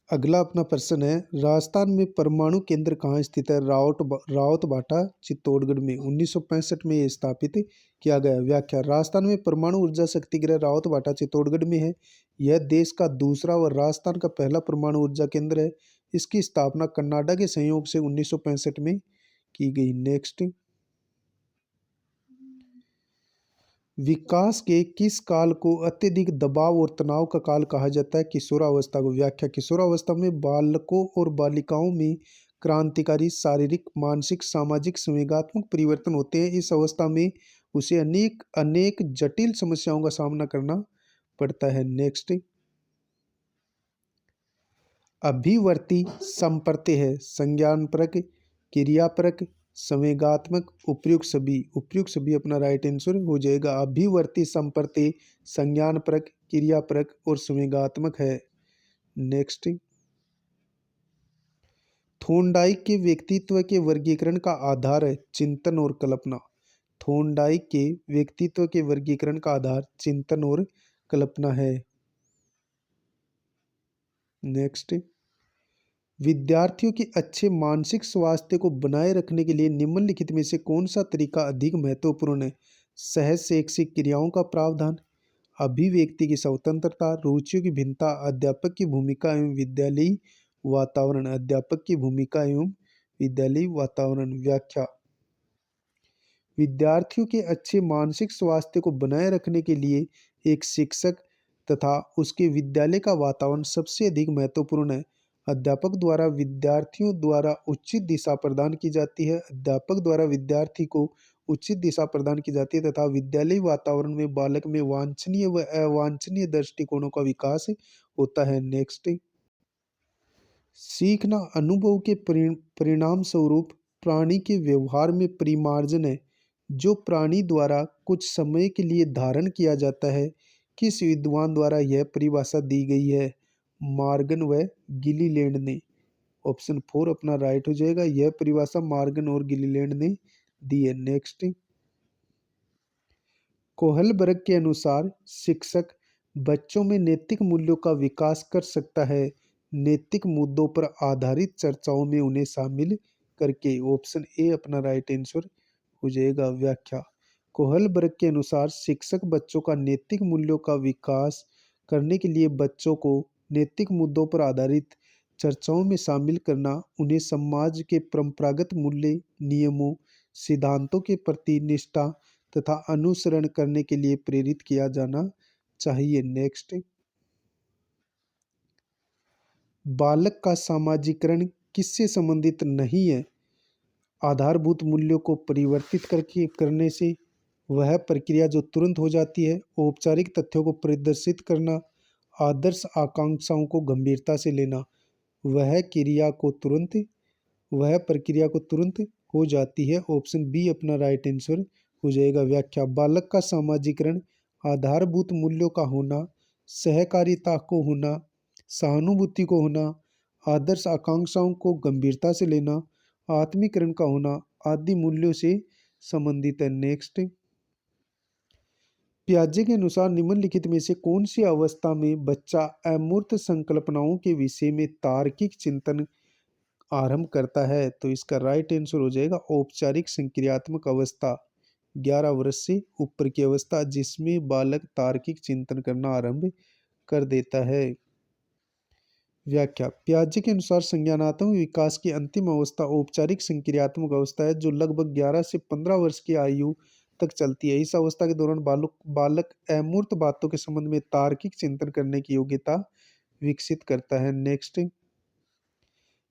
अगला अपना प्रश्न है, राजस्थान में परमाणु केंद्र कहाँ स्थित है? रावतभाटा चित्तौड़गढ़ में। 1965 में ये स्थापित किया गया। व्याख्या, राजस्थान में परमाणु ऊर्जा शक्ति गृह रावतभाटा चित्तौड़गढ़ में है। यह देश का दूसरा व राजस्थान का पहला परमाणु ऊर्जा केंद्र है। इसकी स्थापना कनाडा के सहयोग से 1965 में की गई। नेक्स्ट, विकास के किस काल को अत्यधिक दबाव और तनाव का काल कहा जाता है? किशोरावस्था को। व्याख्या, किशोरावस्था में बालकों और बालिकाओं में क्रांतिकारी शारीरिक, मानसिक, सामाजिक, संवेगात्मक परिवर्तन होते हैं। इस अवस्था में उसे अनेक अनेक जटिल समस्याओं का सामना करना पड़ता है। नेक्स्ट, अभिवर्ती संप्रत्यय है संज्ञानपरक, क्रियापरक, संवेगात्मक, उपयुक्त सभी अपना राइट आंसर हो जाएगा। अभिवर्ती संप्रत्यय संज्ञानपरक, क्रियापरक और संवेगात्मक है। नेक्स्ट, थोंडाइक के व्यक्तित्व के वर्गीकरण का आधार है चिंतन और कल्पना। थोंडाइक के व्यक्तित्व के वर्गीकरण का आधार चिंतन और कल्पना है। नेक्स्ट, विद्यार्थियों के अच्छे मानसिक स्वास्थ्य को बनाए रखने के लिए निम्नलिखित में से कौन सा तरीका अधिक महत्वपूर्ण है? सहज शैक्षिक क्रियाओं का प्रावधान, अभिव्यक्ति की स्वतंत्रता, रुचियों की भिन्नता, अध्यापक की भूमिका एवं विद्यालयी वातावरण। अध्यापक की भूमिका एवं विद्यालयी वातावरण। व्याख्या, विद्यार्थियों के अच्छे मानसिक स्वास्थ्य को बनाए रखने के लिए एक शिक्षक तथा उसके विद्यालय का वातावरण सबसे अधिक महत्वपूर्ण है। अध्यापक द्वारा विद्यार्थियों द्वारा उचित दिशा प्रदान की जाती है। अध्यापक द्वारा विद्यार्थी को उचित दिशा प्रदान की जाती है तथा विद्यालय वातावरण में बालक में वांछनीय व अवांछनीय दृष्टिकोणों का विकास होता है। नेक्स्ट, सीखना अनुभव के परिणाम स्वरूप प्राणी के व्यवहार में परिमार्जन है, जो प्राणी द्वारा कुछ समय के लिए धारण किया जाता है। किस विद्वान द्वारा यह परिभाषा दी गई है? मार्गन व गिलीलैंड ने। ऑप्शन 4 अपना राइट हो जाएगा। यह परिभाषा मार्गन और गिलीलैंड ने दी है। नेक्स्ट, कोहलबर्ग के अनुसार शिक्षक बच्चों में नैतिक मूल्यों का विकास कर सकता है नैतिक मुद्दों पर आधारित चर्चाओं में उन्हें शामिल करके। ऑप्शन ए अपना राइट आंसर हो जाएगा। व्याख्या, कोहलबर्ग के अनुसार शिक्षक बच्चों का नैतिक मूल्यों का विकास करने के लिए बच्चों को नैतिक मुद्दों पर आधारित चर्चाओं में शामिल करना, उन्हें समाज के परंपरागत मूल्य, नियमों, सिद्धांतों के प्रति निष्ठा तथा अनुसरण करने के लिए प्रेरित किया जाना चाहिए। नेक्स्ट, बालक का सामाजिकरण किससे संबंधित नहीं है? आधारभूत मूल्यों को परिवर्तित करके करने से। वह प्रक्रिया जो तुरंत हो जाती है। औपचारिक तथ्यों को प्रदर्शित करना। आदर्श आकांक्षाओं को गंभीरता से लेना। वह क्रिया को तुरंत वह प्रक्रिया को तुरंत हो जाती है। ऑप्शन बी अपना राइट आंसर हो जाएगा। व्याख्या, बालक का सामाजिकरण आधारभूत मूल्यों का होना, सहकारिता को होना, सहानुभूति को होना, आदर्श आकांक्षाओं को गंभीरता से लेना, आत्मीकरण का होना आदि मूल्यों से संबंधित है। नेक्स्ट, पियाजे के अनुसार निम्नलिखित में से कौन सी अवस्था में बच्चा अमूर्त संकल्पनाओं के विषय में तार्किक चिंतन आरंभ करता है? तो इसका राइट आंसर हो जाएगा औपचारिक संक्रियात्मक अवस्था। 11 वर्ष से ऊपर की अवस्था जिसमें बालक तार्किक चिंतन करना आरंभ कर देता है। व्याख्या पियाजे के अनुसार संज्ञानात्मक विकास की अंतिम अवस्था औपचारिक संक्रियात्मक अवस्था है जो लगभग 11 से 15 वर्ष की आयु तक चलती है। इस अवस्था के दौरान बालक अमूर्त बातों के संबंध में तार्किक चिंतन करने की योग्यता विकसित करता है। नेक्स्ट,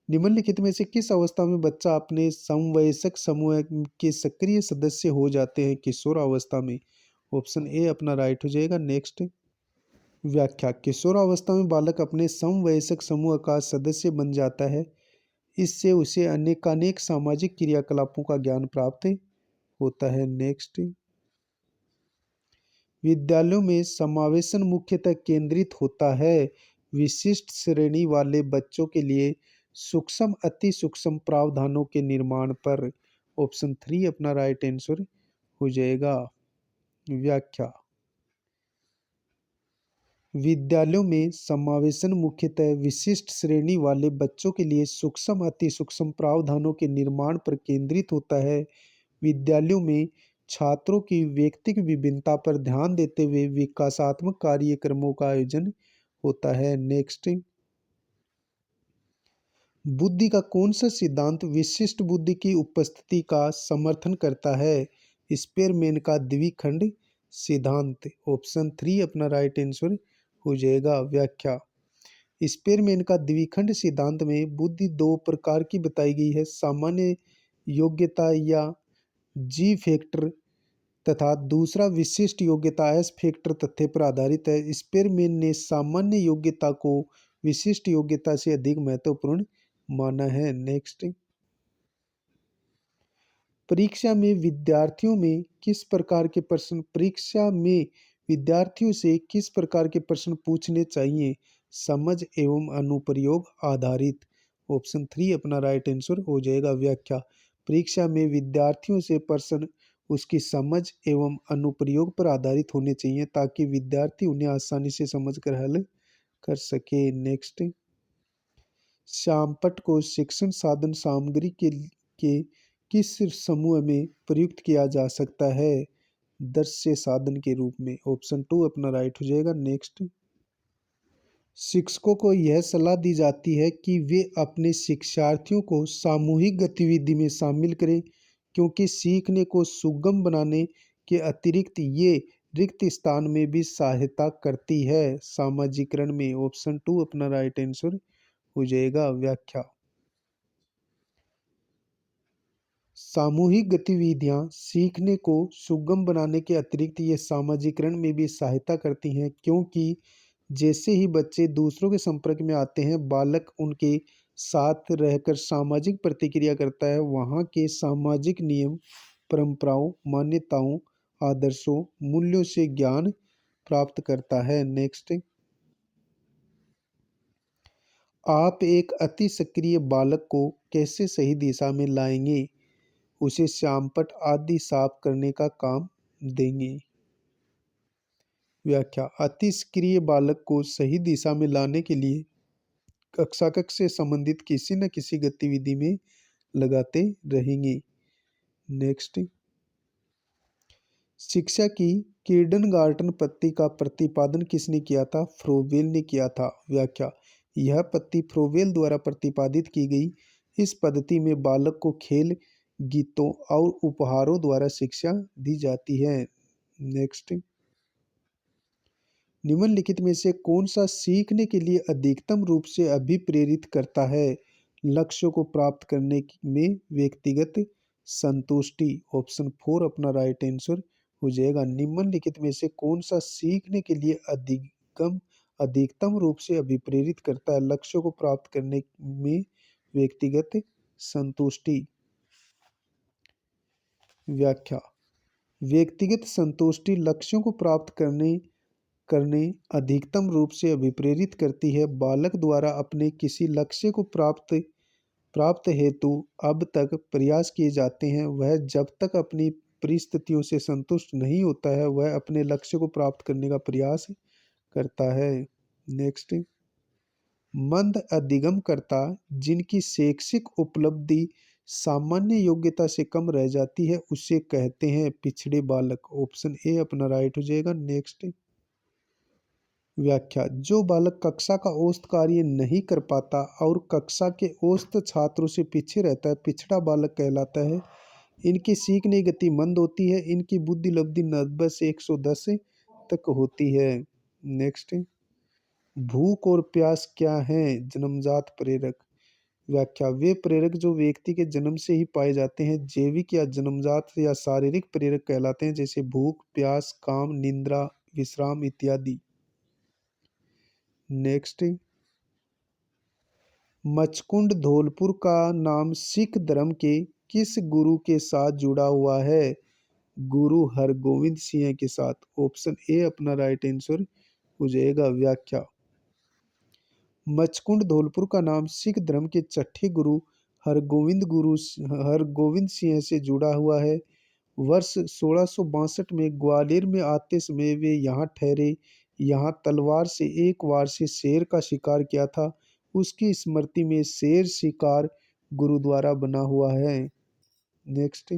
निम्नलिखित में से किस अवस्था में बच्चा अपने समवयस्क समूह के सक्रिय सदस्य हो जाते हैं? किशोरावस्था में। ऑप्शन ए अपना राइट हो जाएगा। नेक्स्ट, व्याख्या किशोरावस्था में बालक अपने समवयस्क समूह का सदस्य बन जाता है। इससे उसे अनेकानेक सामाजिक क्रियाकलापों का ज्ञान प्राप्त होता है। नेक्स्ट, विद्यालयों में समावेशन मुख्यतः केंद्रित होता है विशिष्ट श्रेणी वाले बच्चों के लिए सूक्ष्म अति सूक्ष्म प्रावधानों के निर्माण पर। ऑप्शन 3 अपना राइट आंसर हो जाएगा। व्याख्या विद्यालयों में समावेशन मुख्यतः विशिष्ट श्रेणी वाले बच्चों के लिए सूक्ष्म अति सूक्ष्म प्रावधानों के निर्माण पर केंद्रित होता है। विद्यालयों में छात्रों की व्यक्तिगत विभिन्नता पर ध्यान देते हुए विकासात्मक कार्यक्रमों का आयोजन होता है। नेक्स्ट, बुद्धि का कौन सा सिद्धांत विशिष्ट बुद्धि की उपस्थिति का समर्थन करता है? स्पेरमैन का द्विखंड सिद्धांत। ऑप्शन 3 अपना राइट आंसर हो जाएगा। व्याख्या स्पेरमैन का द्विखंड सिद्धांत में बुद्धि दो प्रकार की बताई गई है, सामान्य योग्यता या जी फैक्टर तथा दूसरा विशिष्ट योग्यता एस फैक्टर तथ्य पर आधारित है। स्पेरमैन ने सामान्य योग्यता को विशिष्ट योग्यता से अधिक महत्वपूर्ण माना है। नेक्स्ट, परीक्षा में विद्यार्थियों से किस प्रकार के प्रश्न पूछने चाहिए? समझ एवं अनुप्रयोग आधारित। ऑप्शन 3 अपना राइट आंसर हो जाएगा। व्याख्या परीक्षा में विद्यार्थियों से प्रश्न उसकी समझ एवं अनुप्रयोग पर आधारित होने चाहिए ताकि विद्यार्थी उन्हें आसानी से समझकर हल कर सके। नेक्स्ट, श्यामपट्ट को शिक्षण साधन सामग्री के किस समूह में प्रयुक्त किया जा सकता है? दृश्य साधन के रूप में। ऑप्शन 2 अपना राइट हो जाएगा। नेक्स्ट, शिक्षकों को यह सलाह दी जाती है कि वे अपने शिक्षार्थियों को सामूहिक गतिविधि में शामिल करें क्योंकि सीखने को सुगम बनाने के अतिरिक्त ये रिक्त स्थान में भी सहायता करती है सामाजिकरण में। ऑप्शन 2 अपना राइट आंसर हो जाएगा। व्याख्या सामूहिक गतिविधियां सीखने को सुगम बनाने के अतिरिक्त ये सामाजिकरण में भी सहायता करती हैं क्योंकि जैसे ही बच्चे दूसरों के संपर्क में आते हैं बालक उनके साथ रहकर सामाजिक प्रतिक्रिया करता है, वहाँ के सामाजिक नियम परंपराओं मान्यताओं आदर्शों मूल्यों से ज्ञान प्राप्त करता है। नेक्स्ट, आप एक अति सक्रिय बालक को कैसे सही दिशा में लाएंगे? उसे श्यामपट्ट आदि साफ करने का काम देंगे। व्याख्या अति सक्रिय बालक को सही दिशा में लाने के लिए कक्षा कक्ष से संबंधित किसी न किसी गतिविधि में लगाते रहेंगे। नेक्स्ट, शिक्षा की किंडरगार्टन पद्धति का प्रतिपादन किसने किया था? फ्रोबेल ने किया था। व्याख्या यह पद्धति फ्रोबेल द्वारा प्रतिपादित की गई। इस पद्धति में बालक को खेल गीतों और उपहारों द्वारा शिक्षा दी जाती है। नेक्स्ट, निम्नलिखित में से कौन सा सीखने के लिए अधिकतम रूप से अभिप्रेरित करता है? लक्ष्यों को प्राप्त करने में व्यक्तिगत संतुष्टि। ऑप्शन 4 अपना राइट आंसर हो जाएगा। निम्नलिखित में से कौन सा सीखने के लिए अधिकतम रूप से अभिप्रेरित करता है? लक्ष्यों को प्राप्त करने में व्यक्तिगत संतुष्टि। व्याख्या व्यक्तिगत संतुष्टि लक्ष्यों को प्राप्त करने अधिकतम रूप से अभिप्रेरित करती है। बालक द्वारा अपने किसी लक्ष्य को प्राप्त हेतु अब तक प्रयास किए जाते हैं, वह जब तक अपनी परिस्थितियों से संतुष्ट नहीं होता है वह अपने लक्ष्य को प्राप्त करने का प्रयास करता है। नेक्स्ट, मंद अधिगमकर्ता जिनकी शैक्षिक उपलब्धि सामान्य योग्यता से कम रह जाती है उसे कहते हैं पिछड़े बालक। ऑप्शन ए अपना राइट हो जाएगा। नेक्स्ट व्याख्या, जो बालक कक्षा का औसत कार्य नहीं कर पाता और कक्षा के औसत छात्रों से पीछे रहता है पिछड़ा बालक कहलाता है। इनकी सीखने की गति मंद होती है। इनकी बुद्धि लब्धि 90 से 110 तक होती है। नेक्स्ट, भूख और प्यास क्या है? जन्मजात प्रेरक। व्याख्या, वे प्रेरक जो व्यक्ति के जन्म से ही पाए जाते हैं जैविक या जन्मजात या शारीरिक प्रेरक कहलाते हैं, जैसे भूख, प्यास, काम, निद्रा, विश्राम इत्यादि। नेक्स्ट, मचकुंड धौलपुर का नाम सिख धर्म के किस गुरु के साथ जुड़ा हुआ है? गुरु हरगोविंद सिंह के साथ। ऑप्शन ए अपना राइट आंसर हो जाएगा। व्याख्या, मचकुंड धौलपुर का नाम सिख धर्म के छठे गुरु हरगोविंद सिंह से जुड़ा हुआ है। वर्ष 1662 में ग्वालियर में आते समय वे यहाँ ठहरे। यहाँ तलवार से एक वार से शेर का शिकार किया था। उसकी स्मृति में शेर शिकार गुरुद्वारा बना हुआ है। नेक्स्ट,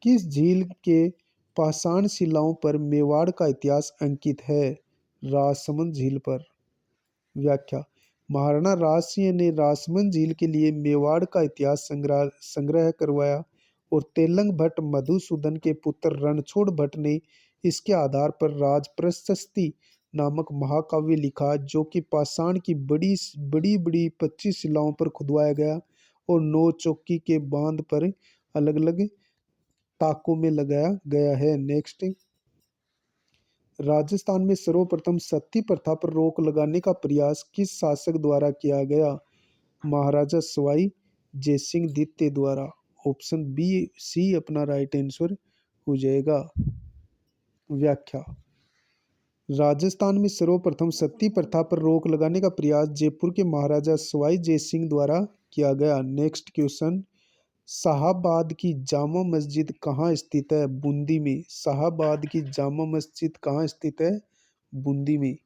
किस झील के पाषाण शिलाओं पर मेवाड़ का इतिहास अंकित है? राजसमंद झील पर। व्याख्या, महाराणा राज सिंह ने राजसमंद झील के लिए मेवाड़ का इतिहास संग्रह करवाया और तेलंग भट्ट मधुसूदन के पुत्र रणछोड़ भट्ट ने इसके आधार पर राज प्रशस्ति नामक महाकाव्य लिखा, जो कि पाषाण की बड़ी बड़ी बड़ी 25 शिलाओं पर खुदवाया गया और 9 चौकी के बांध पर अलग अलग ताकों में लगाया गया है। नेक्स्ट, राजस्थान में सर्वप्रथम सती प्रथा पर रोक लगाने का प्रयास किस शासक द्वारा किया गया? महाराजा सवाई जयसिंह द्वितीय द्वारा। ऑप्शन बी सी अपना राइट आंसर हो जाएगा। व्याख्या, राजस्थान में सर्वप्रथम सती प्रथा पर रोक लगाने का प्रयास जयपुर के महाराजा सवाई जयसिंह द्वारा किया गया। नेक्स्ट क्वेश्चन, शाहाबाद की जामा मस्जिद कहाँ स्थित है? बूंदी में। शाहाबाद की जामा मस्जिद कहाँ स्थित है? बूंदी में।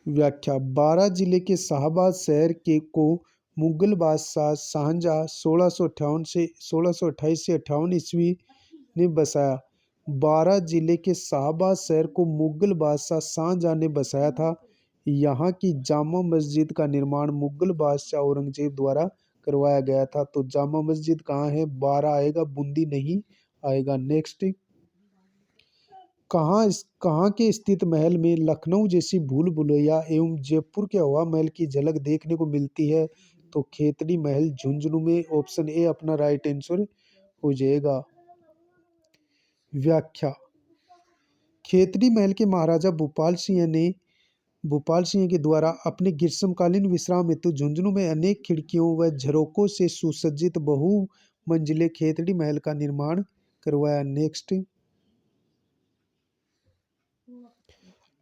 व्याख्या, बारां जिले के शाहाबाद शहर के को मुगल बादशाह शाहजहां 1658 से 1628 से 58 ईस्वी ने बसाया। बारां जिले के शाहाबाद शहर को मुगल बादशाह शाहजहां ने बसाया था। यहाँ की जामा मस्जिद का निर्माण मुगल बादशाह औरंगजेब द्वारा करवाया गया था। तो जामा मस्जिद कहाँ है? बारां आएगा, बूंदी नहीं आएगा। नेक्स्ट, कहाँ के स्थित महल में लखनऊ जैसी भूल भुलैया एवं जयपुर के हवा महल की झलक देखने को मिलती है? तो खेतड़ी महल झुंझुनू में। ऑप्शन ए अपना राइट आंसर हो जाएगा। व्याख्या, खेतड़ी महल के महाराजा भूपाल सिंह के द्वारा अपने ग्रीष्मकालीन विश्राम हेतु झुंझुनू में अनेक खिड़कियों व झरोकों से सुसज्जित बहुमंजिले खेतड़ी महल का निर्माण करवाया। नेक्स्ट,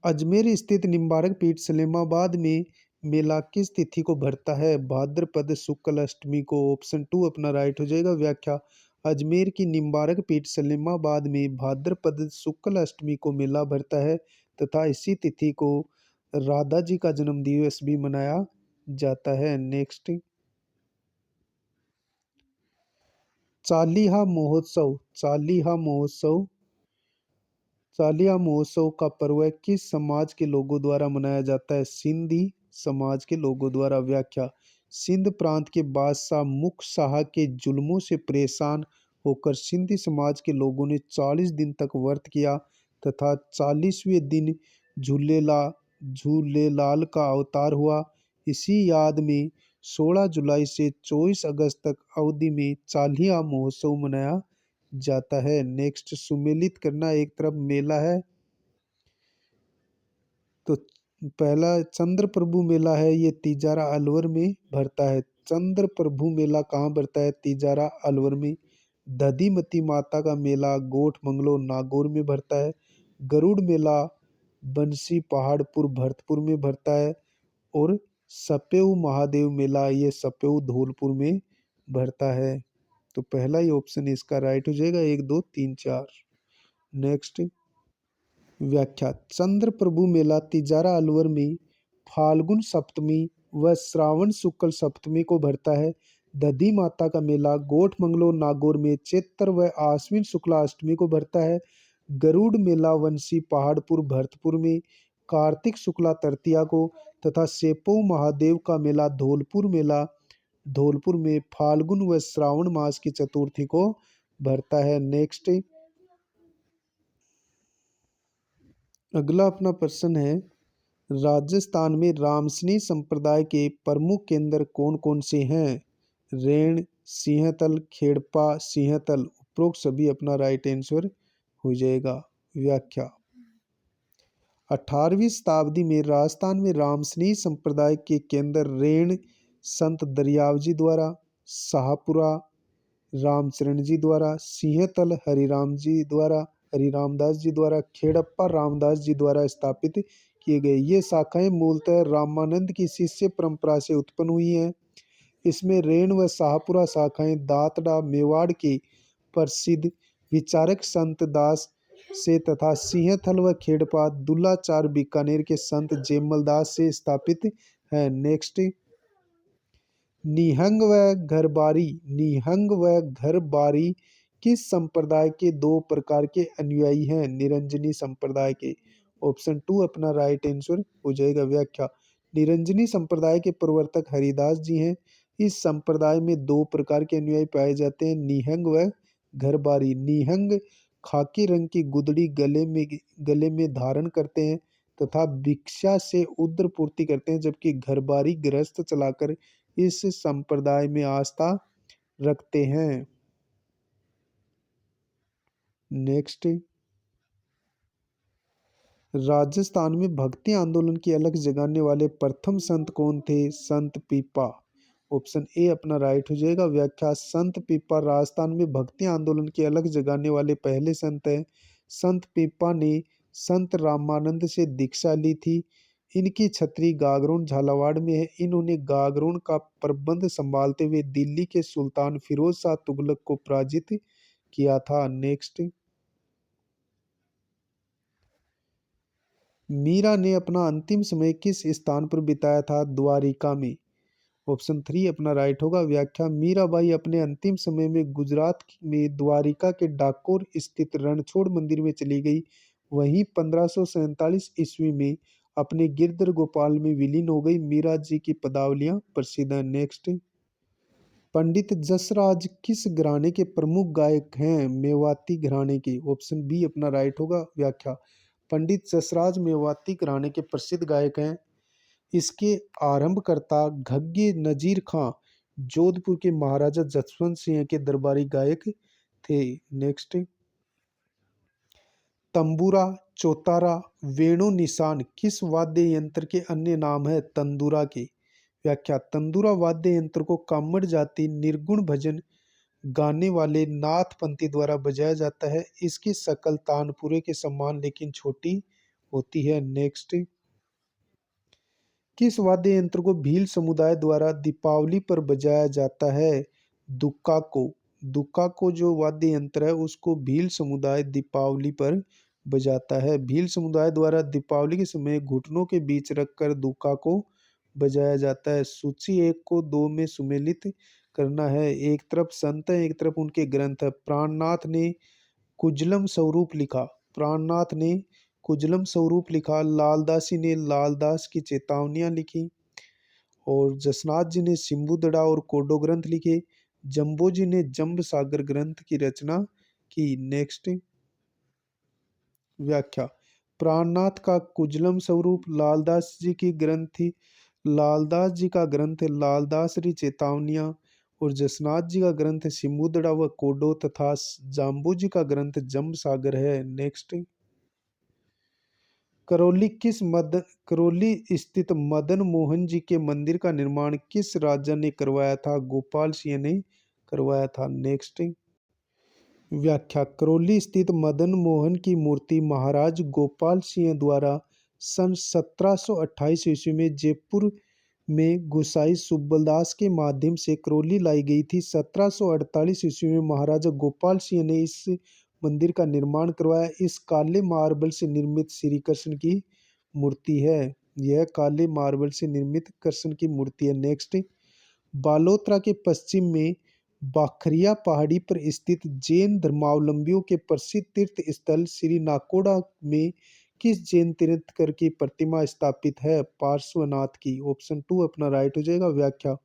अजमेर स्थित निम्बारक पीठ सलेमाबाद में मेला किस तिथि को भरता है? भाद्रपद शुक्ल अष्टमी को। ऑप्शन टू अपना राइट हो जाएगा। व्याख्या, अजमेर की निम्बारक पीठ सलेमाबाद में भाद्रपद शुक्ल अष्टमी को मेला भरता है तथा इसी तिथि को राधा जी का जन्म दिवस भी मनाया जाता है। नेक्स्ट, चालिया महोत्सव का पर्व किस समाज के लोगों द्वारा मनाया जाता है? सिंधी समाज के लोगों द्वारा। व्याख्या, सिंध प्रांत के बादशाह मुख शाह के जुल्मों से परेशान होकर सिंधी समाज के लोगों ने 40 दिन तक व्रत किया तथा 40वें दिन झूलेलाल का अवतार हुआ। इसी याद में 16 जुलाई से 24 अगस्त तक अवधि में चालिया महोत्सव मनाया जाता है। नेक्स्ट, सुमेलित करना एक तरफ मेला है तो पहला चंद्र प्रभु मेला है, ये तिजारा अलवर में भरता है। चंद्र प्रभु मेला कहाँ भरता है? तिजारा अलवर में। दधिमती माता का मेला गोठ मंगलो नागौर में भरता है। गरुड़ मेला बंसी पहाड़पुर भरतपुर में भरता है। और सपेऊ महादेव मेला ये सपेऊ धौलपुर में भरता है। तो पहला ही ऑप्शन इसका राइट हो जाएगा। 1 2 3 4। नेक्स्ट, व्याख्या, चंद्र प्रभु मेला तिजारा अलवर में फाल्गुन सप्तमी वह श्रावण शुक्ल सप्तमी को भरता है। दधी माता का मेला गोठ मंगलो नागौर में चैत्र व आश्विन शुक्ला अष्टमी को भरता है। गरुड़ मेला वंशी पहाड़पुर भरतपुर में कार्तिक शुक्ला तृतीया को तथा सेपो महादेव का मेला धौलपुर मेला धौलपुर में फाल्गुन व श्रावण मास की चतुर्थी को भरता है। नेक्स्ट अगला अपना प्रश्न है, राजस्थान में रामसनी संप्रदाय के प्रमुख केंद्र कौन कौन से हैं? रेण, सिंहतल, खेड़पा, सिंहतल। उपरोक्त सभी अपना राइट आंसर हो जाएगा। व्याख्या 18वीं शताब्दी में राजस्थान में रामसनी संप्रदाय के केंद्र रेण संत दरियावजी द्वारा, शाहपुरा रामचरण जी द्वारा, सिंहतल हरिरामदास जी द्वारा, खेड़प्पा रामदास जी द्वारा स्थापित किए गए। ये शाखाएं मूलतः रामानंद की शिष्य परंपरा से उत्पन्न हुई हैं। इसमें रेण व शाहपुरा शाखाएं दातड़ा मेवाड़ के प्रसिद्ध विचारक संत दास से तथा सिंहथल व खेड़पा दुल्लाचार बीकानेर के संत जेमल दास से स्थापित है। नेक्स्ट निहंग व घरबारी किस संप्रदाय के दो प्रकार के अनुयायी हैं? निरंजनी संप्रदाय के। ऑप्शन 2 अपना राइट आंसर हो जाएगा। व्याख्या निरंजनी संप्रदाय के प्रवर्तक हरिदास जी हैं। इस संप्रदाय में दो प्रकार के अनुयायी पाए जाते हैं, निहंग व घरबारी। निहंग खाकी रंग की गुदड़ी गले में धारण करते हैं तथा भिक्षा से उद्र पूर्ति करते हैं, जबकि घरबारी गृहस्थ चलाकर इस संप्रदाय में आस्था रखते हैं। नेक्स्ट राजस्थान में भक्ति आंदोलन की अलख जगाने वाले प्रथम संत कौन थे? संत पीपा। ऑप्शन ए अपना राइट हो जाएगा। व्याख्या संत पीपा राजस्थान में भक्ति आंदोलन की अलख जगाने वाले पहले संत हैं। संत पीपा ने संत रामानंद से दीक्षा ली थी। इनकी छतरी गागरोन झालावाड़ में है। इन्होंने गागरोन का प्रबंध संभालते हुए दिल्ली के सुल्तान फिरोज शाह तुगलक को पराजित किया था। नेक्स्ट मीरा ने अपना अंतिम समय किस स्थान पर बिताया था? द्वारिका में। ऑप्शन 3 अपना राइट होगा। व्याख्या मीराबाई अपने अंतिम समय में गुजरात में द्वारिका के डाकोर स्थित रणछोड़ मंदिर में चली गई। वहीं 1547 ईस्वी में अपने गिरधर गोपाल में विलीन हो गई। मीरा जी की पदावलियां प्रसिद्ध हैं। नेक्स्ट पंडित जसराज किस घराने के प्रमुख गायक हैं? मेवाती घराने के। ऑप्शन बी अपना राइट होगा। व्याख्या पंडित जसराज मेवाती घराने के प्रसिद्ध गायक हैं। इसके आरंभकर्ता घग्गे नजीर खां जोधपुर के महाराजा जसवंत सिंह के दरबारी गायक थे। नेक्स्ट तंबूरा, चौतारा, वेणु निशान किस वाद्य यंत्र के अन्य नाम है? तंदूरा के। व्याख्या तंदूरा वाद्य यंत्र को कामड़ जाति निर्गुण भजन गाने वाले नाथपंथी द्वारा बजाया जाता है। इसकी शकल तानपुरे के समान लेकिन छोटी होती है। नेक्स्ट किस वाद्य यंत्र को भील समुदाय द्वारा दीपावली पर बजाया जाता है? दुक्का को। दुक्का को जो वाद्य यंत्र है उसको भील समुदाय दीपावली पर बजाता है। भील समुदाय द्वारा दीपावली के समय घुटनों के बीच रखकर दुक्का को बजाया जाता है। सूची 1 को 2 में सुमेलित करना है। एक तरफ संत है, एक तरफ उनके ग्रंथ है। प्राणनाथ ने कुजलम स्वरूप लिखा। प्राणनाथ ने कुजलम स्वरूप लिखा। लालदासी ने लालदास की चेतावनियां लिखी और जसनाथ जी ने सिम्बुदड़ा और कोडो ग्रंथ लिखे। जम्बो जी ने जम्ब सागर ग्रंथ की रचना की। नेक्स्ट व्याख्या प्राणनाथ का कुजलम स्वरूप लालदास जी की ग्रंथ थी। लालदास जी का ग्रंथ लालदासरी चेतावनियां और जसनाथ जी का ग्रंथ सिम्बुदड़ा व कोडो तथा जाम्बू जी का ग्रंथ जम्ब सागर है। नेक्स्ट करौली स्थित मदन मोहन जी के मंदिर का निर्माण किस राजा ने करवाया था? गोपाल सिंह ने करवाया था। नेक्स्ट व्याख्या करौली स्थित मदन मोहन की मूर्ति महाराज गोपाल सिंह द्वारा सन 1728 ईस्वी में जयपुर में गोसाई सुब्बलदास के माध्यम से करौली लाई गई थी। 1748 ईस्वी में महाराजा गोपाल सिंह ने इस मंदिर का निर्माण करवाया। इस काले मार्बल से निर्मित श्री कृष्ण की मूर्ति है। यह काले मार्बल से निर्मित कृष्ण की मूर्ति है। नेक्स्ट, बालोतरा के पश्चिम में बाखरिया पहाड़ी पर स्थित जैन धर्मावलंबियों के प्रसिद्ध तीर्थ स्थल श्री नाकोड़ा में किस जैन तीर्थंकर की प्रतिमा स्थापित है? पार्श्वनाथ की। ऑप्शन 2 अपना राइट हो जाएगा। व्याख्या,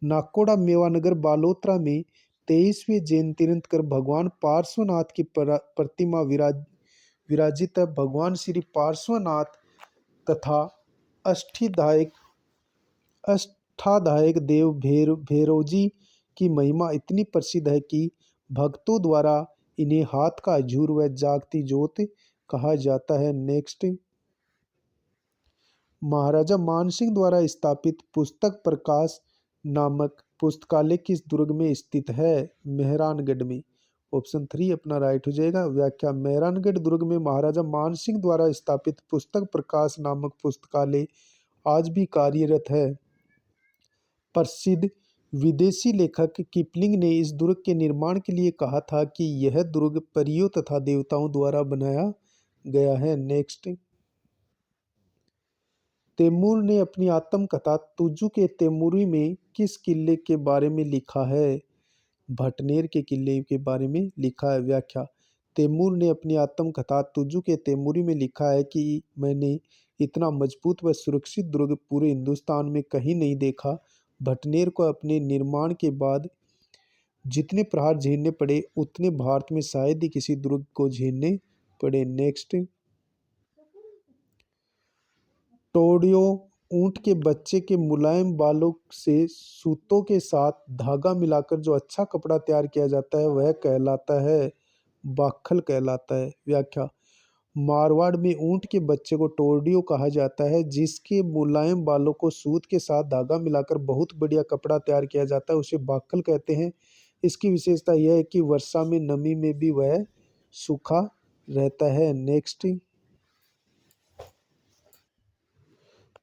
नाकोड़ा मेवानगर बालोतरा में 23वें जैन तीर्थंकर भगवान पार्श्वनाथ की प्रतिमा विराजित है। भगवान श्री पार्श्वनाथ तथा अष्टधायक अष्टाध्यायी देव भैरवजी की महिमा इतनी प्रसिद्ध है कि भक्तों द्वारा इन्हें हाथ का हजूर व जागती ज्योत कहा जाता है। नेक्स्ट, महाराजा मानसिंह द्वारा स्थापित पुस्तक प्रकाश नामक पुस्तकालय किस दुर्ग में स्थित है? मेहरानगढ़ में। ऑप्शन 3 अपना राइट हो जाएगा। व्याख्या, मेहरानगढ़ दुर्ग में महाराजा मानसिंह द्वारा स्थापित पुस्तक प्रकाश नामक पुस्तकालय आज भी कार्यरत है। प्रसिद्ध विदेशी लेखक किपलिंग ने इस दुर्ग के निर्माण के लिए कहा था कि यह दुर्ग परियों तथा देवताओं द्वारा बनाया गया है। नेक्स्ट, तैमूर ने अपनी आत्मकथा तुजु के तैमूरी में किस किले के बारे में लिखा है? भटनेर के किले के बारे में लिखा है। व्याख्या, तैमूर ने अपनी आत्मकथा तुजु के तैमूरी में लिखा है कि मैंने इतना मजबूत व सुरक्षित दुर्ग पूरे हिंदुस्तान में कहीं नहीं देखा। भटनेर को अपने निर्माण के बाद जितने प्रहार झेलने पड़े उतने भारत में शायद ही किसी दुर्ग को झेलने पड़े। नेक्स्ट, टोडियो ऊंट के बच्चे के मुलायम बालों से सूतों के साथ धागा मिलाकर जो अच्छा कपड़ा तैयार किया जाता है वह कहलाता है बाखल कहलाता है। व्याख्या, मारवाड़ में ऊंट के बच्चे को टोडियो कहा जाता है जिसके मुलायम बालों को सूत के साथ धागा मिलाकर बहुत बढ़िया कपड़ा तैयार किया जाता है, उसे बाखल कहते हैं। इसकी विशेषता यह है कि वर्षा में नमी में भी वह सूखा रहता है। नेक्स्ट,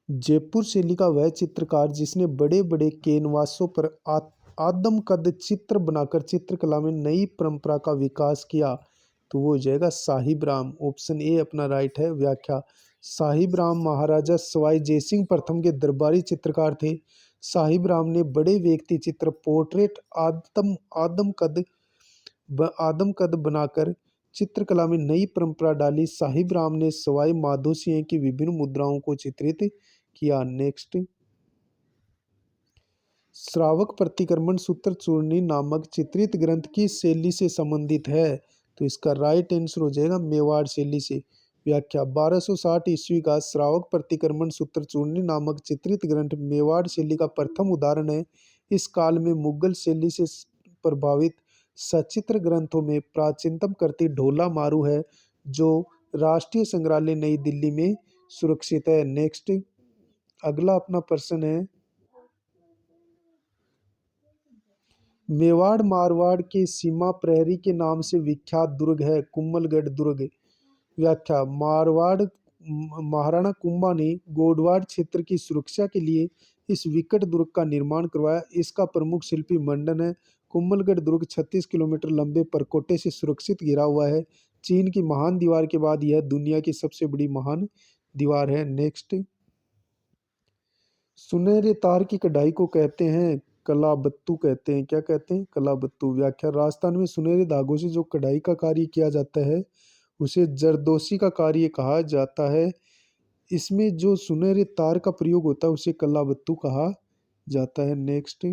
जयपुर शैली का वह चित्रकार जिसने बड़े बड़े कैनवासों पर आदमकद चित्र बनाकर चित्रकला में नई परंपरा का विकास किया, तो वो हो जाएगा साहिब राम। ऑप्शन ए अपना राइट है। व्याख्या, साहिब राम महाराजा सवाई जयसिंह प्रथम के दरबारी चित्रकार थे। साहिब राम ने बड़े व्यक्ति चित्र पोर्ट्रेट आदमकद बनाकर चित्रकला में नई परंपरा डाली। साहिब राम ने सवाई माधो सिंह की विभिन्न मुद्राओं को चित्रित किया। नेक्स्ट, श्रावक प्रतिक्रमण सूत्र चूर्णी नामक चित्रित ग्रंथ की शैली से संबंधित है? तो इसका राइट आंसर हो जाएगा मेवाड़ शैली से। व्याख्या, 1260 ईस्वी का श्रावक प्रतिक्रमण सूत्र चूर्णी नामक चित्रित ग्रंथ मेवाड़ शैली का प्रथम उदाहरण है। इस काल में मुगल शैली से प्रभावित सचित्र ग्रंथों में प्राचीनतम कृति ढोला मारू है जो राष्ट्रीय संग्रहालय नई दिल्ली में सुरक्षित है। नेक्स्ट, अगला अपना प्रश्न है, मेवाड़ मारवाड़ के सीमा प्रहरी के नाम से विख्यात दुर्ग है कुम्भलगढ़ दुर्ग। व्याख्या, मारवाड़ महाराणा कुंभा ने गोडवाड़ क्षेत्र की सुरक्षा के लिए इस विकट दुर्ग का निर्माण करवाया। इसका प्रमुख शिल्पी मंडन है। कुम्भलगढ़ दुर्ग 36 किलोमीटर लंबे परकोटे से सुरक्षित घिरा हुआ है। चीन की महान दीवार के बाद यह दुनिया की सबसे बड़ी महान दीवार है। नेक्स्ट, सुनहरे तार की कढ़ाई को कहते हैं कलाबत्तू कहते हैं। क्या कहते हैं? कलाबत्तू। व्याख्या, राजस्थान में सुनहरे धागों से जो कढ़ाई का कार्य किया जाता है उसे जरदोशी का कार्य कहा जाता है। इसमें जो सुनहरे तार का प्रयोग होता है उसे कलाबत्तू कहा जाता है। नेक्स्ट,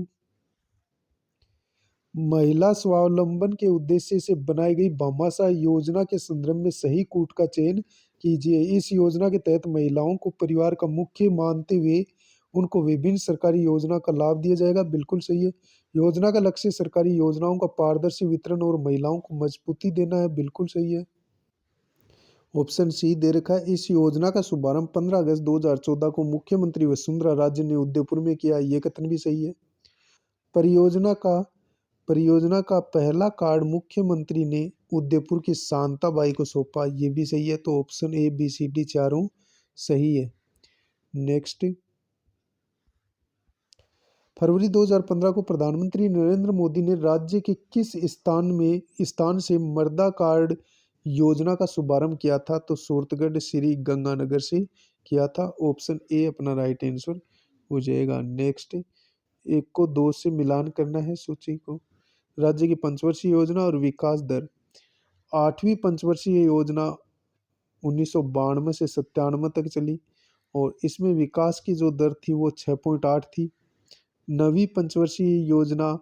महिला स्वावलंबन के उद्देश्य से बनाई गई भामाशाह योजना के संदर्भ में सही कूट का चयन कीजिए। इस योजना के तहत महिलाओं को परिवार का मुख्य मानते हुए उनको विभिन्न सरकारी योजना का लाभ दिया जाएगा। बिल्कुल सही है। योजना का लक्ष्य सरकारी योजनाओं का पारदर्शी वितरण और महिलाओं को मजबूती देना है। बिल्कुल सही है। ऑप्शन सी दे रखा है। इस योजना का शुभारंभ 15 अगस्त 2014 को मुख्यमंत्री वसुंधरा राजे ने उदयपुर में किया। ये कथन भी सही है। परियोजना का पहला कार्ड मुख्यमंत्री ने उदयपुर की शांताबाई को सौंपा। ये भी सही है। तो option A B C D चारों सही है। नेक्स्ट, फरवरी 2015 को प्रधानमंत्री नरेंद्र मोदी ने राज्य के किस स्थान से मर्दा कार्ड योजना का शुभारंभ किया था? तो सूरतगढ़ श्री गंगानगर से किया था। ऑप्शन ए अपना राइट आंसर हो जाएगा। नेक्स्ट, एक को दो से मिलान करना है सूची को। राज्य की पंचवर्षीय योजना और विकास दर। आठवीं पंचवर्षीय योजना 1992 से 97 तक चली और इसमें विकास की जो दर थी वो 6.8 थी। नवीं पंचवर्षीय योजना,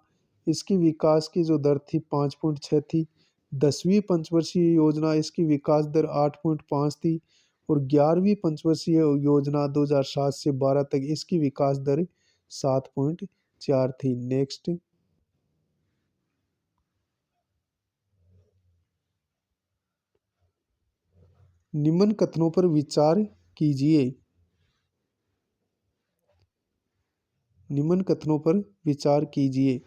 इसकी विकास की जो दर थी 5.6 थी। 10वीं पंचवर्षीय योजना, इसकी विकास दर 8.5 थी और 11वीं पंचवर्षीय योजना 2007 से 12 तक, इसकी विकास दर 7.4 थी। नेक्स्ट, निम्न कथनों पर विचार कीजिए। निम्न कथनों पर विचार कीजिए।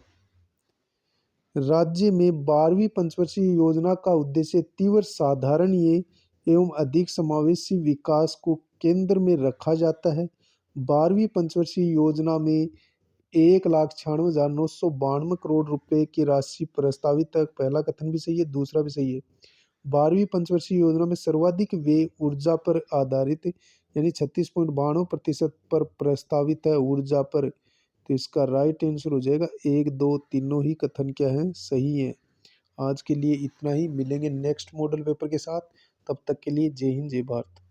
राज्य में 12वीं पंचवर्षीय योजना का उद्देश्य तीव्र साधारणीय एवं अधिक समावेशी विकास को केंद्र में रखा जाता है। 12वीं पंचवर्षीय योजना में 1,96,992 करोड़ रुपए की राशि प्रस्तावित है। पहला कथन भी सही है, दूसरा भी सही है। 12वीं पंचवर्षीय योजना में सर्वाधिक व्यय ऊर्जा पर आधारित यानी 36.92% पर प्रस्तावित है ऊर्जा पर। तो इसका राइट आंसर हो जाएगा एक, दो, तीनों ही कथन क्या है, सही है। आज के लिए इतना ही, मिलेंगे नेक्स्ट मॉडल पेपर के साथ। तब तक के लिए जय हिंद, जय भारत।